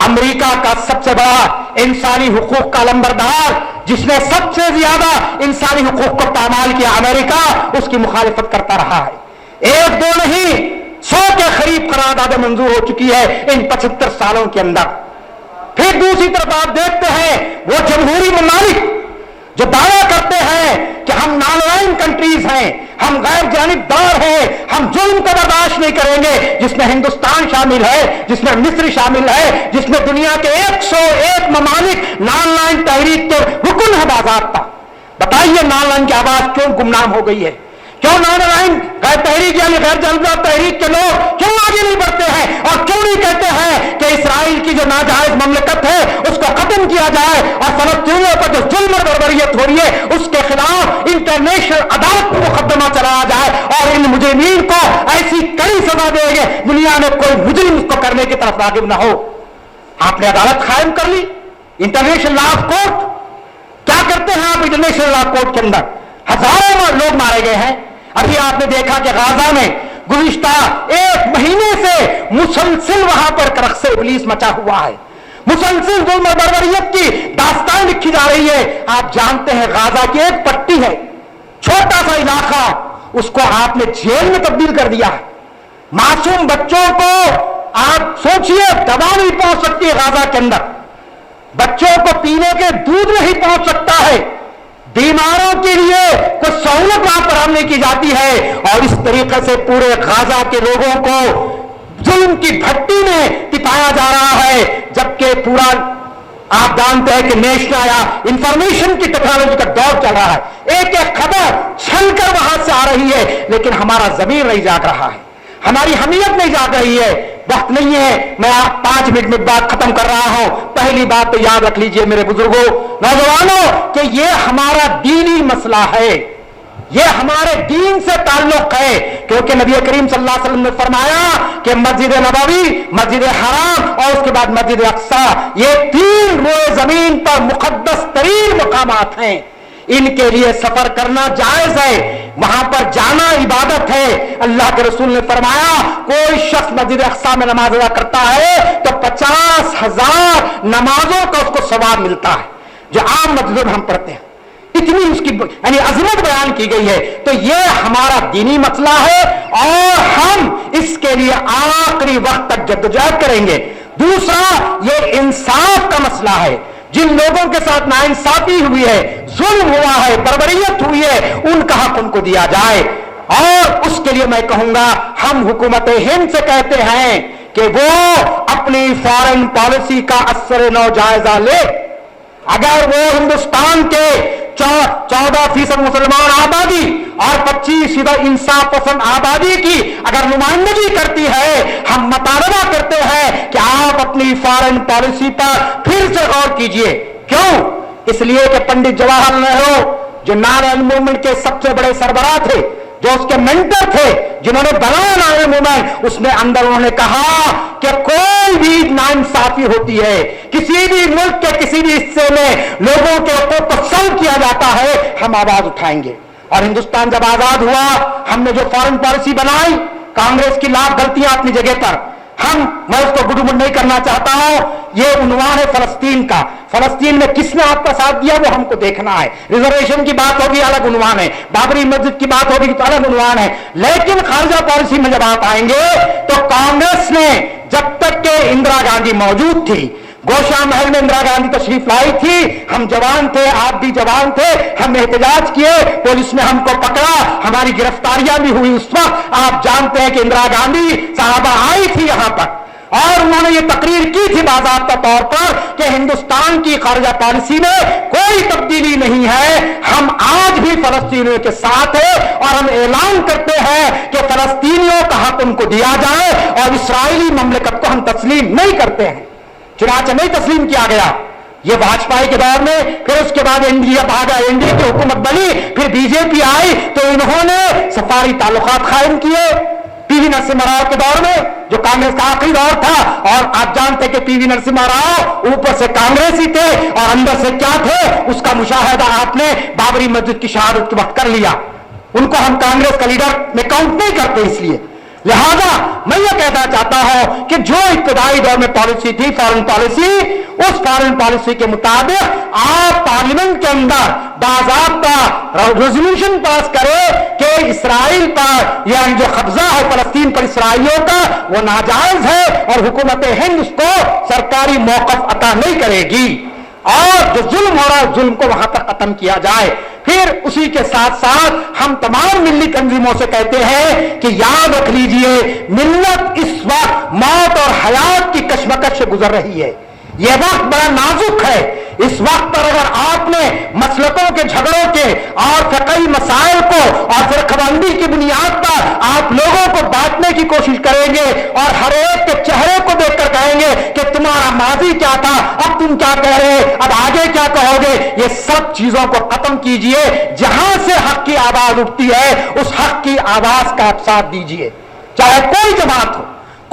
امریکہ کا سب سے بڑا انسانی حقوق کا علمبردار، جس نے سب سے زیادہ انسانی حقوق کو پامال کیا، امریکہ اس کی مخالفت کرتا رہا ہے۔ ایک دو نہیں، 100 کے قریب قراردادیں منظور ہو چکی ہے ان 75 سالوں کے اندر۔ پھر دوسری طرف آپ دیکھتے ہیں وہ جمہوری ممالک جو دعویٰ کرتے ہیں کہ ہم نان الائن کنٹریز ہیں، ہم غیر جانبدار ہیں، ہم ظلم کو برداشت نہیں کریں گے، جس میں ہندوستان شامل ہے، جس میں مصر شامل ہے، جس میں دنیا کے 101 ممالک نان الائن تحریک کے رکن ہے باضابطہ۔ بتائیے نان الائن کی آواز کیوں گمنام ہو گئی ہے؟ کیوں نان الائن غیر تحریک یعنی غیر جانبدار تحریک کے لوگ کیوں آگے نہیں بڑھتے ہیں اور کیوں نہیں کہتے ہیں کہ اسرائیل کی جو ناجائز مملکت ہے اس کو ختم کیا جائے اور فلسطینیوں پر جو ظلم اور بربریت ہو رہی ہے اس کے خلاف انٹرنیشنل عدالت میں مقدمہ چلایا جائے اور ان مجرمین کو ایسی کڑی سزا دے گے دنیا میں کوئی مجرم اس کو کرنے کی طرف راغب نہ ہو۔ آپ نے عدالت قائم کر لی، انٹرنیشنل لا آف کورٹ۔ کیا کرتے ہیں آپ انٹرنیشنل لا کورٹ کے اندر؟ ہزاروں لوگ مارے گئے ہیں۔ ابھی آپ نے دیکھا کہ غازہ میں گزشتہ 1 مہینے سے مسلسل وہاں پر رقص ابلیس مچا ہوا ہے، مسلسل ظلم و بربریت کی داستان لکھی جا رہی ہے۔ آپ جانتے ہیں غازہ کی ایک پٹی ہے، چھوٹا سا علاقہ، اس کو آپ نے جیل میں تبدیل کر دیا ہے۔ معصوم بچوں کو آپ سوچئے دوا نہیں پہنچ سکتی ہے غازہ کے اندر، بچوں کو پینے کے دودھ نہیں پہنچ سکتا ہے، بیماروں کے لیے کوئی سہولت وہاں فراہم نہیں کی جاتی ہے، اور اس طریقے سے پورے غازہ کے لوگوں کو ظلم کی بھٹی میں تپایا جا رہا ہے، جبکہ پورا آپ جانتے ہیں کہ نیشنل یا انفارمیشن کی ٹیکنالوجی کا دور چل رہا ہے، ایک ایک خبر چھن کر وہاں سے آ رہی ہے، لیکن ہمارا ضمیر نہیں جاگ رہا ہے، ہماری حمیت نہیں جاگ رہی ہے۔ وقت نہیں ہے، میں 5 منٹ میں بات ختم کر رہا ہوں۔ پہلی بات تو یاد رکھ لیجئے میرے بزرگوں، نوجوانوں، کہ یہ ہمارا دینی مسئلہ ہے، یہ ہمارے دین سے تعلق ہے، کیونکہ نبی کریم صلی اللہ علیہ وسلم نے فرمایا کہ مسجد نبوی، مسجد حرام اور اس کے بعد مسجد اقصی، یہ 3 روئے زمین پر مقدس ترین مقامات ہیں، ان کے لیے سفر کرنا جائز ہے، وہاں پر جانا عبادت ہے۔ اللہ کے رسول نے فرمایا کوئی شخص مسجد اقصی میں نماز ادا کرتا ہے تو 50,000 نمازوں کا اس کو ثواب ملتا ہے، جو عام مسجدوں میں ہم پڑھتے ہیں۔ اتنی اس کی یعنی عظمت بیان کی گئی ہے۔ تو یہ ہمارا دینی مسئلہ ہے اور ہم اس کے لیے آخری وقت تک جدوجہد کریں گے۔ دوسرا، یہ انصاف کا مسئلہ ہے، جن لوگوں کے ساتھ ناانصافی ہوئی ہے، ظلم ہوا ہے، بربریت ہوئی ہے، ان کا حق ان کو دیا جائے۔ اور اس کے لیے میں کہوں گا ہم حکومت ہند سے کہتے ہیں کہ وہ اپنی فارن پالیسی کا اثر نو جائزہ لے۔ اگر وہ ہندوستان کے 14% مسلمان آبادی اور 25% انصاف پسند آبادی کی اگر نمائندگی کرتی ہے، ہم مطالبہ کرتے ہیں کہ آپ اپنی فارن پالیسی پر پھر سے غور کیجئے۔ کیوں؟ اس لیے کہ پنڈت جواہر لال نہرو جو نان الائن موومنٹ کے سب سے بڑے سربراہ تھے، جو اس کے مینٹر تھے، جنہوں نے بنایا نان الائن موومنٹ، اس میں اندر انہوں نے کہا کہ کوئی بھی ناانصافی ہوتی ہے، کسی بھی ملک کے کسی بھی حصے میں لوگوں کے حقوق کو سلب کیا جاتا ہے، ہم آواز اٹھائیں گے۔ اور ہندوستان جب آزاد ہوا، ہم نے جو فارن پالیسی بنائی، کانگریس کی لاکھ غلطیاں اپنی جگہ پر، میں اس کو گڈ نہیں کرنا چاہتا ہوں، یہ عنوان ہے فلسطین کا۔ فلسطین میں کس نے آپ کا ساتھ دیا وہ ہم کو دیکھنا ہے۔ ریزرویشن کی بات ہوگی الگ عنوان ہے، بابری مسجد کی بات ہوگی تو الگ عنوان ہے، لیکن خارجہ پالیسی میں جب آپ آئیں گے تو کانگریس نے جب تک کہ اندرا گاندھی موجود تھی، گوشا محل میں اندرا گاندھی تشریف لائی تھی، ہم جوان تھے، آپ بھی جوان تھے، ہم نے احتجاج کیے، پولیس نے ہم کو پکڑا، ہماری گرفتاریاں بھی ہوئی۔ اس وقت آپ جانتے ہیں کہ اندرا گاندھی صاحبہ آئی تھی یہاں پر اور انہوں نے یہ تقریر کی تھی باضابطہ طور پر کہ ہندوستان کی خارجہ پالیسی میں کوئی تبدیلی نہیں ہے، ہم آج بھی فلسطینیوں کے ساتھ ہیں اور ہم اعلان کرتے ہیں کہ فلسطینیوں کا حق ان کو دیا جائے اور اسرائیلی مملکت کو ہم تسلیم نہیں کرتے ہیں۔ چنانچہ نہیں تسلیم کیا گیا۔ یہ واجپئی کے دور میں، پھر اس کے بعد انڈیا بھاگا، انڈیا کی حکومت بنی، پھر بی جے پی آئی تو انہوں نے سفاری تعلقات قائم کیے۔ پی وی نرسمہا راؤ کے دور میں جو کانگریس کا آخری دور تھا، اور آپ جانتے کہ پی وی نرسمہا راؤ اوپر سے کانگریسی تھے اور اندر سے کیا تھے، اس کا مشاہدہ آپ نے بابری مسجد کی شہادت کے وقت کر لیا۔ ان کو ہم کانگریس کا لیڈر میں کاؤنٹ نہیں کرتے اس لیے، لہذا میں یہ کہنا چاہتا ہوں کہ جو ابتدائی دور میں پالیسی تھی فارن پالیسی، اس فارن پالیسی کے مطابق آپ پارلیمنٹ کے اندر باضابطہ ریزولوشن پاس کرے کہ اسرائیل پر یعنی جو قبضہ ہے فلسطین پر اسرائیلیوں کا وہ ناجائز ہے اور حکومت ہند اس کو سرکاری موقف عطا نہیں کرے گی، اور جو ظلم ہو رہا ہے ظلم کو وہاں پر ختم کیا جائے۔ پھر اسی کے ساتھ ساتھ ہم تمام ملی تنظیموں سے کہتے ہیں کہ یاد رکھ لیجئے ملت اس وقت موت اور حیات کی کشمکش سے گزر رہی ہے، یہ وقت بڑا نازک ہے۔ اس وقت پر اگر آپ نے مسلکوں کے جھگڑوں کے اور فقہی مسائل کو اور فرقہ بندی کی بنیاد پر آپ لوگوں کو بانٹنے کی کوشش کریں گے اور ہر ایک کے چہرے کو دیکھ کر کہیں گے کہ تمہارا ماضی کیا تھا، اب تم کیا کہہ رہے، اب آگے کیا کہو گے، یہ سب چیزوں کو ختم کیجئے۔ جہاں سے حق کی آواز اٹھتی ہے اس حق کی آواز کا آپ ساتھ دیجئے، چاہے کوئی جماعت ہو،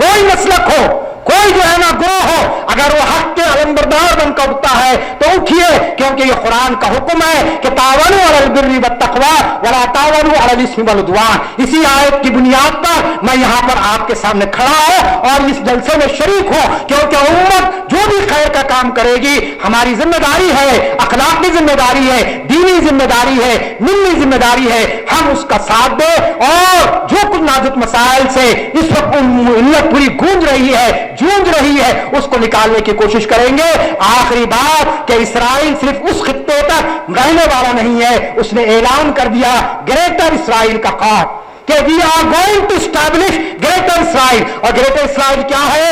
کوئی مسلک ہو، کوئی جو ہے نا گروہ ہو، اگر وہ حق کے علمبردار بن کر اٹھتا ہے تو اٹھیے، کیونکہ یہ قرآن کا حکم ہے کہ تعاونوا علی البر والتقوی ولا تعاونوا علی الاثم والعدوان۔ اسی آیت کی بنیاد پر میں یہاں پر آپ کے سامنے کھڑا ہوں اور اس جلسے میں شریک ہوں، کیونکہ امت جو بھی خیر کا کام کرے گی ہماری ذمہ داری ہے، اخلاقی ذمہ داری ہے، دینی ذمہ داری ہے، ملی ذمہ داری ہے، ہم اس کا ساتھ دیں اور جو کچھ نازک مسائل سے اس وقت ملت پوری گونج رہی ہے، جونج رہی ہے، اس کو نکالنے کی کوشش کریں گے۔ آخری بات کہ اسرائیل صرف اس خطے تک رہنے والا نہیں ہے، اس نے اعلان کر دیا گریٹر اسرائیل کا خواب کہ we are going to establish greater Israel. اور گریٹر اسرائیل کیا ہے؟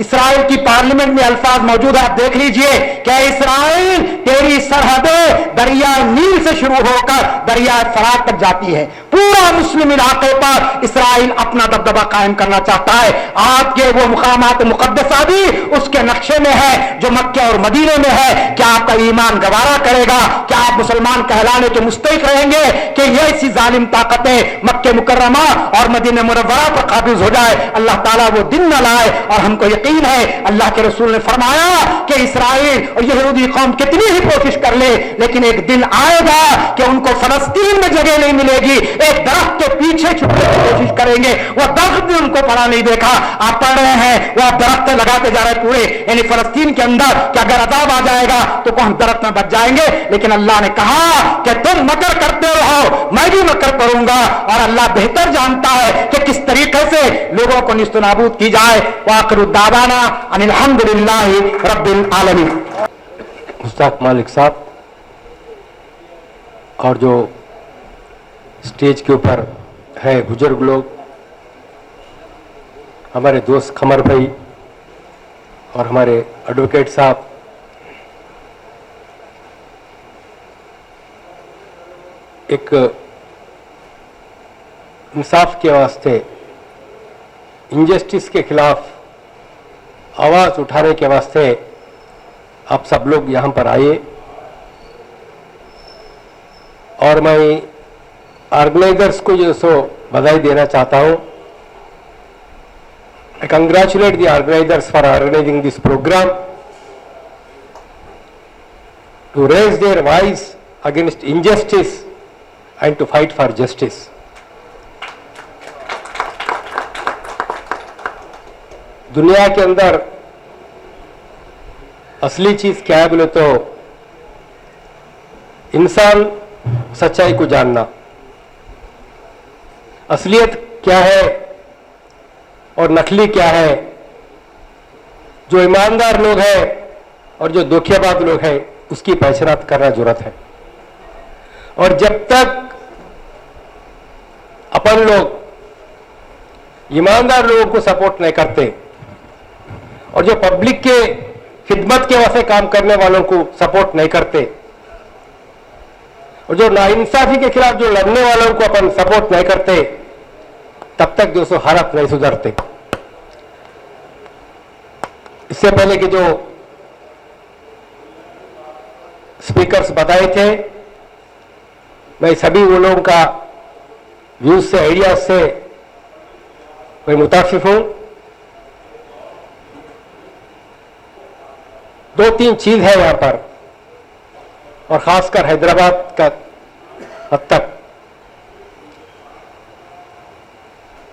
اسرائیل کی پارلیمنٹ میں الفاظ موجود ہے، آپ دیکھ لیجئے کہ اسرائیل تیری سرحدیں دریائے نیل سے شروع ہو کر دریائے فرات تک جاتی ہے۔ پورا مسلم علاقے پر اسرائیل اپنا دبدبہ قائم کرنا چاہتا ہے۔ آپ کے وہ مقامات مقدسہ بھی اس کے نقشے میں ہے جو مکہ اور مدینے میں ہے۔ کیا آپ کا ایمان گوارا کرے گا؟ کیا آپ مسلمان کہلانے کے مستحق رہیں گے کہ یہ ایسی ظالم طاقتیں مکہ مکرمہ اور مدینہ منورہ پر قابض ہو جائے؟ اللہ تعالیٰ وہ دن نہ لائے، اور ہم کو یقین ہے اللہ کے رسول نے فرمایا کہ اسرائیل اور یہودی قوم کتنی ہی کوشش کر لے لیکن ایک دن آئے گا کہ ان کو فلسطین میں جگہ نہیں ملے گی، ایک درخت کے پیچھے چھپنے کی کوشش کریں گے، وہ درخت بھی ان کو پڑا نہیں دیکھا۔ آپ پڑھ رہے ہیں وہ درخت لگاتے جا رہے پورے، یعنی فلسطین کے اندر کہ اگر عذاب آ جائے گا تو ہم درخت میں بچ جائیں گے، لیکن اللہ نے کہا کہ تم مکر کرتے رہو میں بھی مکر کروں گا، اور اللہ بہتر جانتا ہے کہ کس طریقے سے لوگوں کو نیست و نابود کی جائے۔ وآخر الدعوانا ان الحمد للہ رب العالمین۔ مشتاق مالک صاحب اور جو اسٹیج کے اوپر ہے بزرگ لوگ، ہمارے دوست قمر بھائی اور ہمارے ایڈوکیٹ صاحب، ایک انصاف کے واسطے، انجسٹس کے خلاف آواز اٹھانے کے واسطے آپ سب لوگ یہاں پر آئے، اور میں آرگنائزرز کو جو سو بدائی دینا چاہتا ہوں۔ I congratulate the organizers for organizing this program to raise their voice against injustice and to fight for justice. دنیا کے اندر اصلی چیز کیا ہے بولے تو انسان سچائی کو جاننا، اصلیت کیا ہے اور نقلی کیا ہے۔ جو ایماندار لوگ ہیں اور جو دھوکے باز لوگ ہیں اس کی پہچان کرنا ضرورت ہے، اور جب تک اپن لوگ ایماندار لوگوں کو سپورٹ نہیں کرتے اور جو پبلک کے خدمت کے واسطے کام کرنے والوں کو سپورٹ نہیں کرتے اور جو ناانصافی کے خلاف جو لڑنے والوں کو اپن سپورٹ نہیں کرتے، تب تک جو سو حالت نہیں سدھرتے۔ اس سے پہلے کہ جو اسپیکرز بتائے تھے، میں سبھی وہ لوگوں کا ویوز سے، آئیڈیاز سے میں متفق ہوں۔ دو تین چیز ہے یہاں پر، اور خاص کر حیدرآباد کا حد تک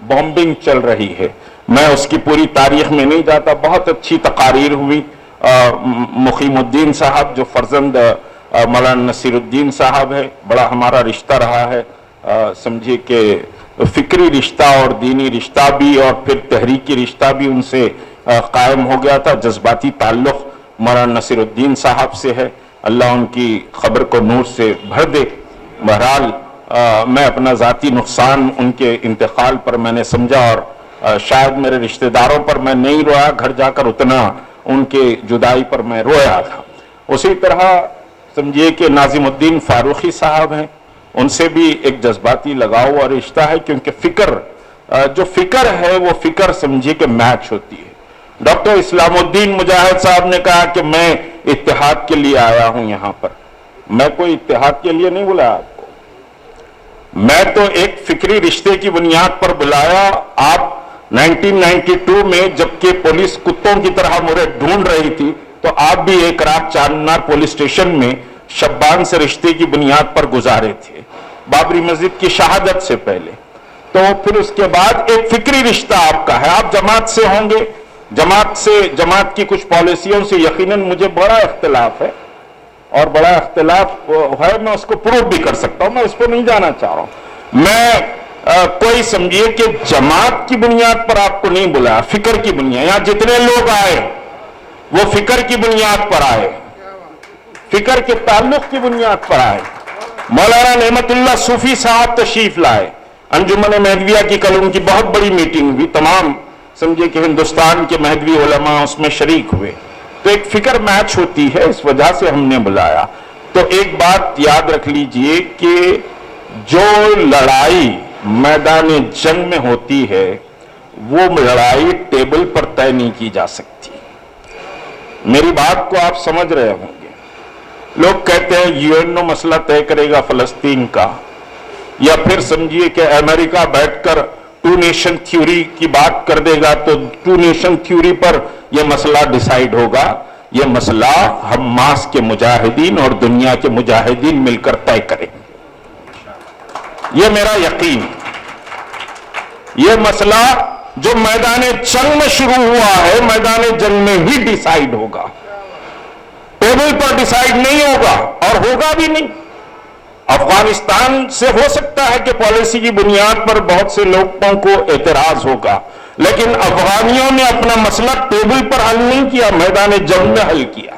بومبنگ چل رہی ہے. میں اس کی پوری تاریخ میں نہیں جاتا. بہت اچھی تقاریر ہوئی. مقیم الدین صاحب جو فرزند مولانا نصیر الدین صاحب ہے, بڑا ہمارا رشتہ رہا ہے. سمجھیے کہ فکری رشتہ اور دینی رشتہ بھی اور پھر تحریکی رشتہ بھی ان سے قائم ہو گیا تھا. جذباتی تعلق مولانا نصیر الدین صاحب سے ہے. اللہ ان کی خبر کو نور سے بھر دے. بہرحال میں اپنا ذاتی نقصان ان کے انتقال پر میں نے سمجھا اور شاید میرے رشتہ داروں پر میں نہیں رویا, گھر جا کر اتنا ان کے جدائی پر میں رویا تھا. اسی طرح سمجھیے کہ ناظم الدین فاروقی صاحب ہیں, ان سے بھی ایک جذباتی لگاؤ اور رشتہ ہے, کیونکہ جو فکر ہے وہ فکر سمجھیے کہ میچ ہوتی ہے. ڈاکٹر اسلام الدین مجاہد صاحب نے کہا کہ میں اتحاد کے لیے آیا ہوں یہاں پر. میں کوئی اتحاد کے لیے نہیں بلایا آپ کو, میں تو ایک فکری رشتے کی بنیاد پر بلایا. آپ 1992 میں جبکہ پولیس کتوں کی طرح مجھے ڈھونڈ رہی تھی تو آپ بھی ایک رات چار مینار پولیس اسٹیشن میں شبان سے رشتے کی بنیاد پر گزارے تھے, بابری مسجد کی شہادت سے پہلے. تو پھر اس کے بعد ایک فکری رشتہ آپ کا ہے. آپ جماعت سے ہوں گے, جماعت کی کچھ پالیسیوں سے یقیناً مجھے بڑا اختلاف ہے اور بڑا اختلاف ہے, میں اس کو پروف بھی کر سکتا ہوں, میں اس پہ نہیں جانا چاہ رہا ہوں. میں کوئی سمجھیے کہ جماعت کی بنیاد پر آپ کو نہیں بلایا, فکر کی بنیاد. یہاں جتنے لوگ آئے وہ فکر کی بنیاد پر آئے, فکر کے تعلق کی بنیاد پر آئے. مولانا نعمت اللہ صوفی صاحب تشریف لائے, انجمن مہدویہ کی کل ان کی بہت بڑی میٹنگ ہوئی, تمام سمجھے کہ ہندوستان کے مہدوی علماء اس میں شریک ہوئے. تو ایک فکر میچ ہوتی ہے, اس وجہ سے ہم نے بلایا. تو ایک بات یاد رکھ لیجئے کہ جو لڑائی میدان جنگ میں ہوتی ہے وہ لڑائی ٹیبل پر طے نہیں کی جا سکتی. میری بات کو آپ سمجھ رہے ہوں گے. لوگ کہتے ہیں UN مسئلہ طے کرے گا فلسطین کا, یا پھر سمجھیے کہ امریکہ بیٹھ کر 2 نیشن تھیوری کی بات کر دے گا تو 2 نیشن تھیوری پر یہ مسئلہ ڈیسائیڈ ہوگا. یہ مسئلہ حماس کے مجاہدین اور دنیا کے مجاہدین مل کر طے کریں, یہ میرا یقین. یہ مسئلہ جو میدان جنگ میں شروع ہوا ہے میدان جنگ میں ہی ڈیسائیڈ ہوگا, ٹیبل پر ڈیسائیڈ نہیں ہوگا اور ہوگا بھی نہیں. افغانستان سے ہو سکتا ہے کہ پالیسی کی بنیاد پر بہت سے لوگوں کو اعتراض ہوگا, لیکن افغانیوں نے اپنا مسئلہ ٹیبل پر حل نہیں کیا, میدان جنگ میں حل کیا.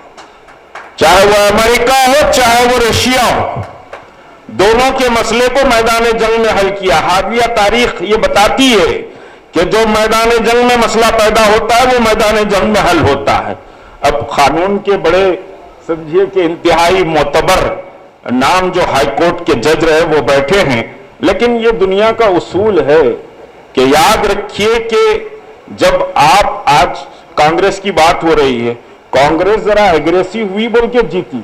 چاہے وہ امریکہ ہو چاہے وہ رشیا ہو, دونوں کے مسئلے کو میدان جنگ میں حل کیا. حالیہ تاریخ یہ بتاتی ہے کہ جو میدان جنگ میں مسئلہ پیدا ہوتا ہے وہ میدان جنگ میں حل ہوتا ہے. اب قانون کے بڑے سمجھیے کہ انتہائی معتبر نام جو ہائی کورٹ کے جج رہے وہ بیٹھے ہیں, لیکن یہ دنیا کا اصول ہے کہ یاد رکھیے کہ جب آپ آج کانگریس کی بات ہو رہی ہے, کانگریس ذرا ایگریسو ہوئی بول کے جیتی,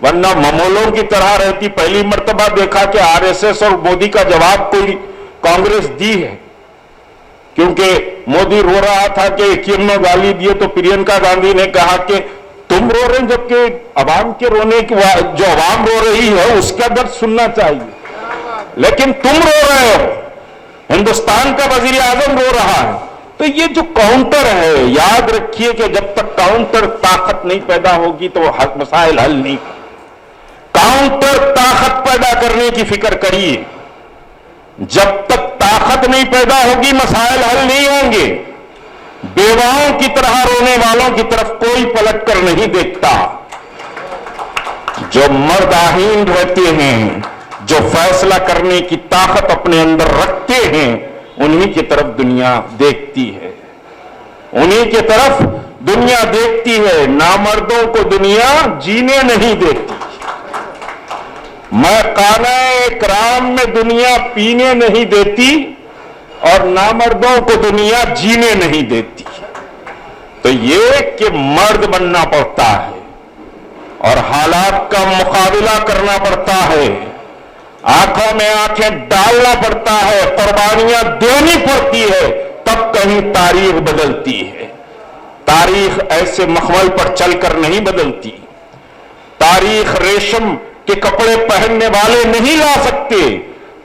ورنہ ممولوں کی طرح رہتی. پہلی مرتبہ دیکھا کہ RSS اور مودی کا جواب کوئی کانگریس دی ہے, کیونکہ مودی رو رہا تھا کہ 51 گالی دیے تو پرینکا گاندھی نے کہا کہ تم رو رہے ہیں, جبکہ عوام کے رونے کی جو عوام رو رہی ہے اس کا درد سننا چاہیے, لیکن تم رو رہے ہو, ہندوستان کا وزیر اعظم رو رہا ہے. تو یہ جو کاؤنٹر ہے, یاد رکھیے کہ جب تک کاؤنٹر طاقت نہیں پیدا ہوگی تو مسائل حل نہیں. کاؤنٹر طاقت پیدا کرنے کی فکر کریے, جب تک طاقت نہیں پیدا ہوگی مسائل حل نہیں ہوں گے. بیواؤں کی طرح رونے والوں کی طرف کوئی پلٹ کر نہیں دیکھتا. جو مرد آہین رہتے ہیں, جو فیصلہ کرنے کی طاقت اپنے اندر رکھتے ہیں, انہی کی طرف دنیا دیکھتی ہے, انہی کی طرف دنیا دیکھتی ہے. نامردوں کو دنیا جینے نہیں دیتی. میں خانہ اکرام میں دنیا پینے نہیں دیتی اور نامردوں کو دنیا جینے نہیں دیتی. تو یہ کہ مرد بننا پڑتا ہے اور حالات کا مقابلہ کرنا پڑتا ہے, آنکھوں میں آنکھیں ڈالنا پڑتا ہے, قربانیاں دینی پڑتی ہے, تب کہیں تاریخ بدلتی ہے. تاریخ ایسے مخمل پر چل کر نہیں بدلتی. تاریخ ریشم کے کپڑے پہننے والے نہیں لا سکتے,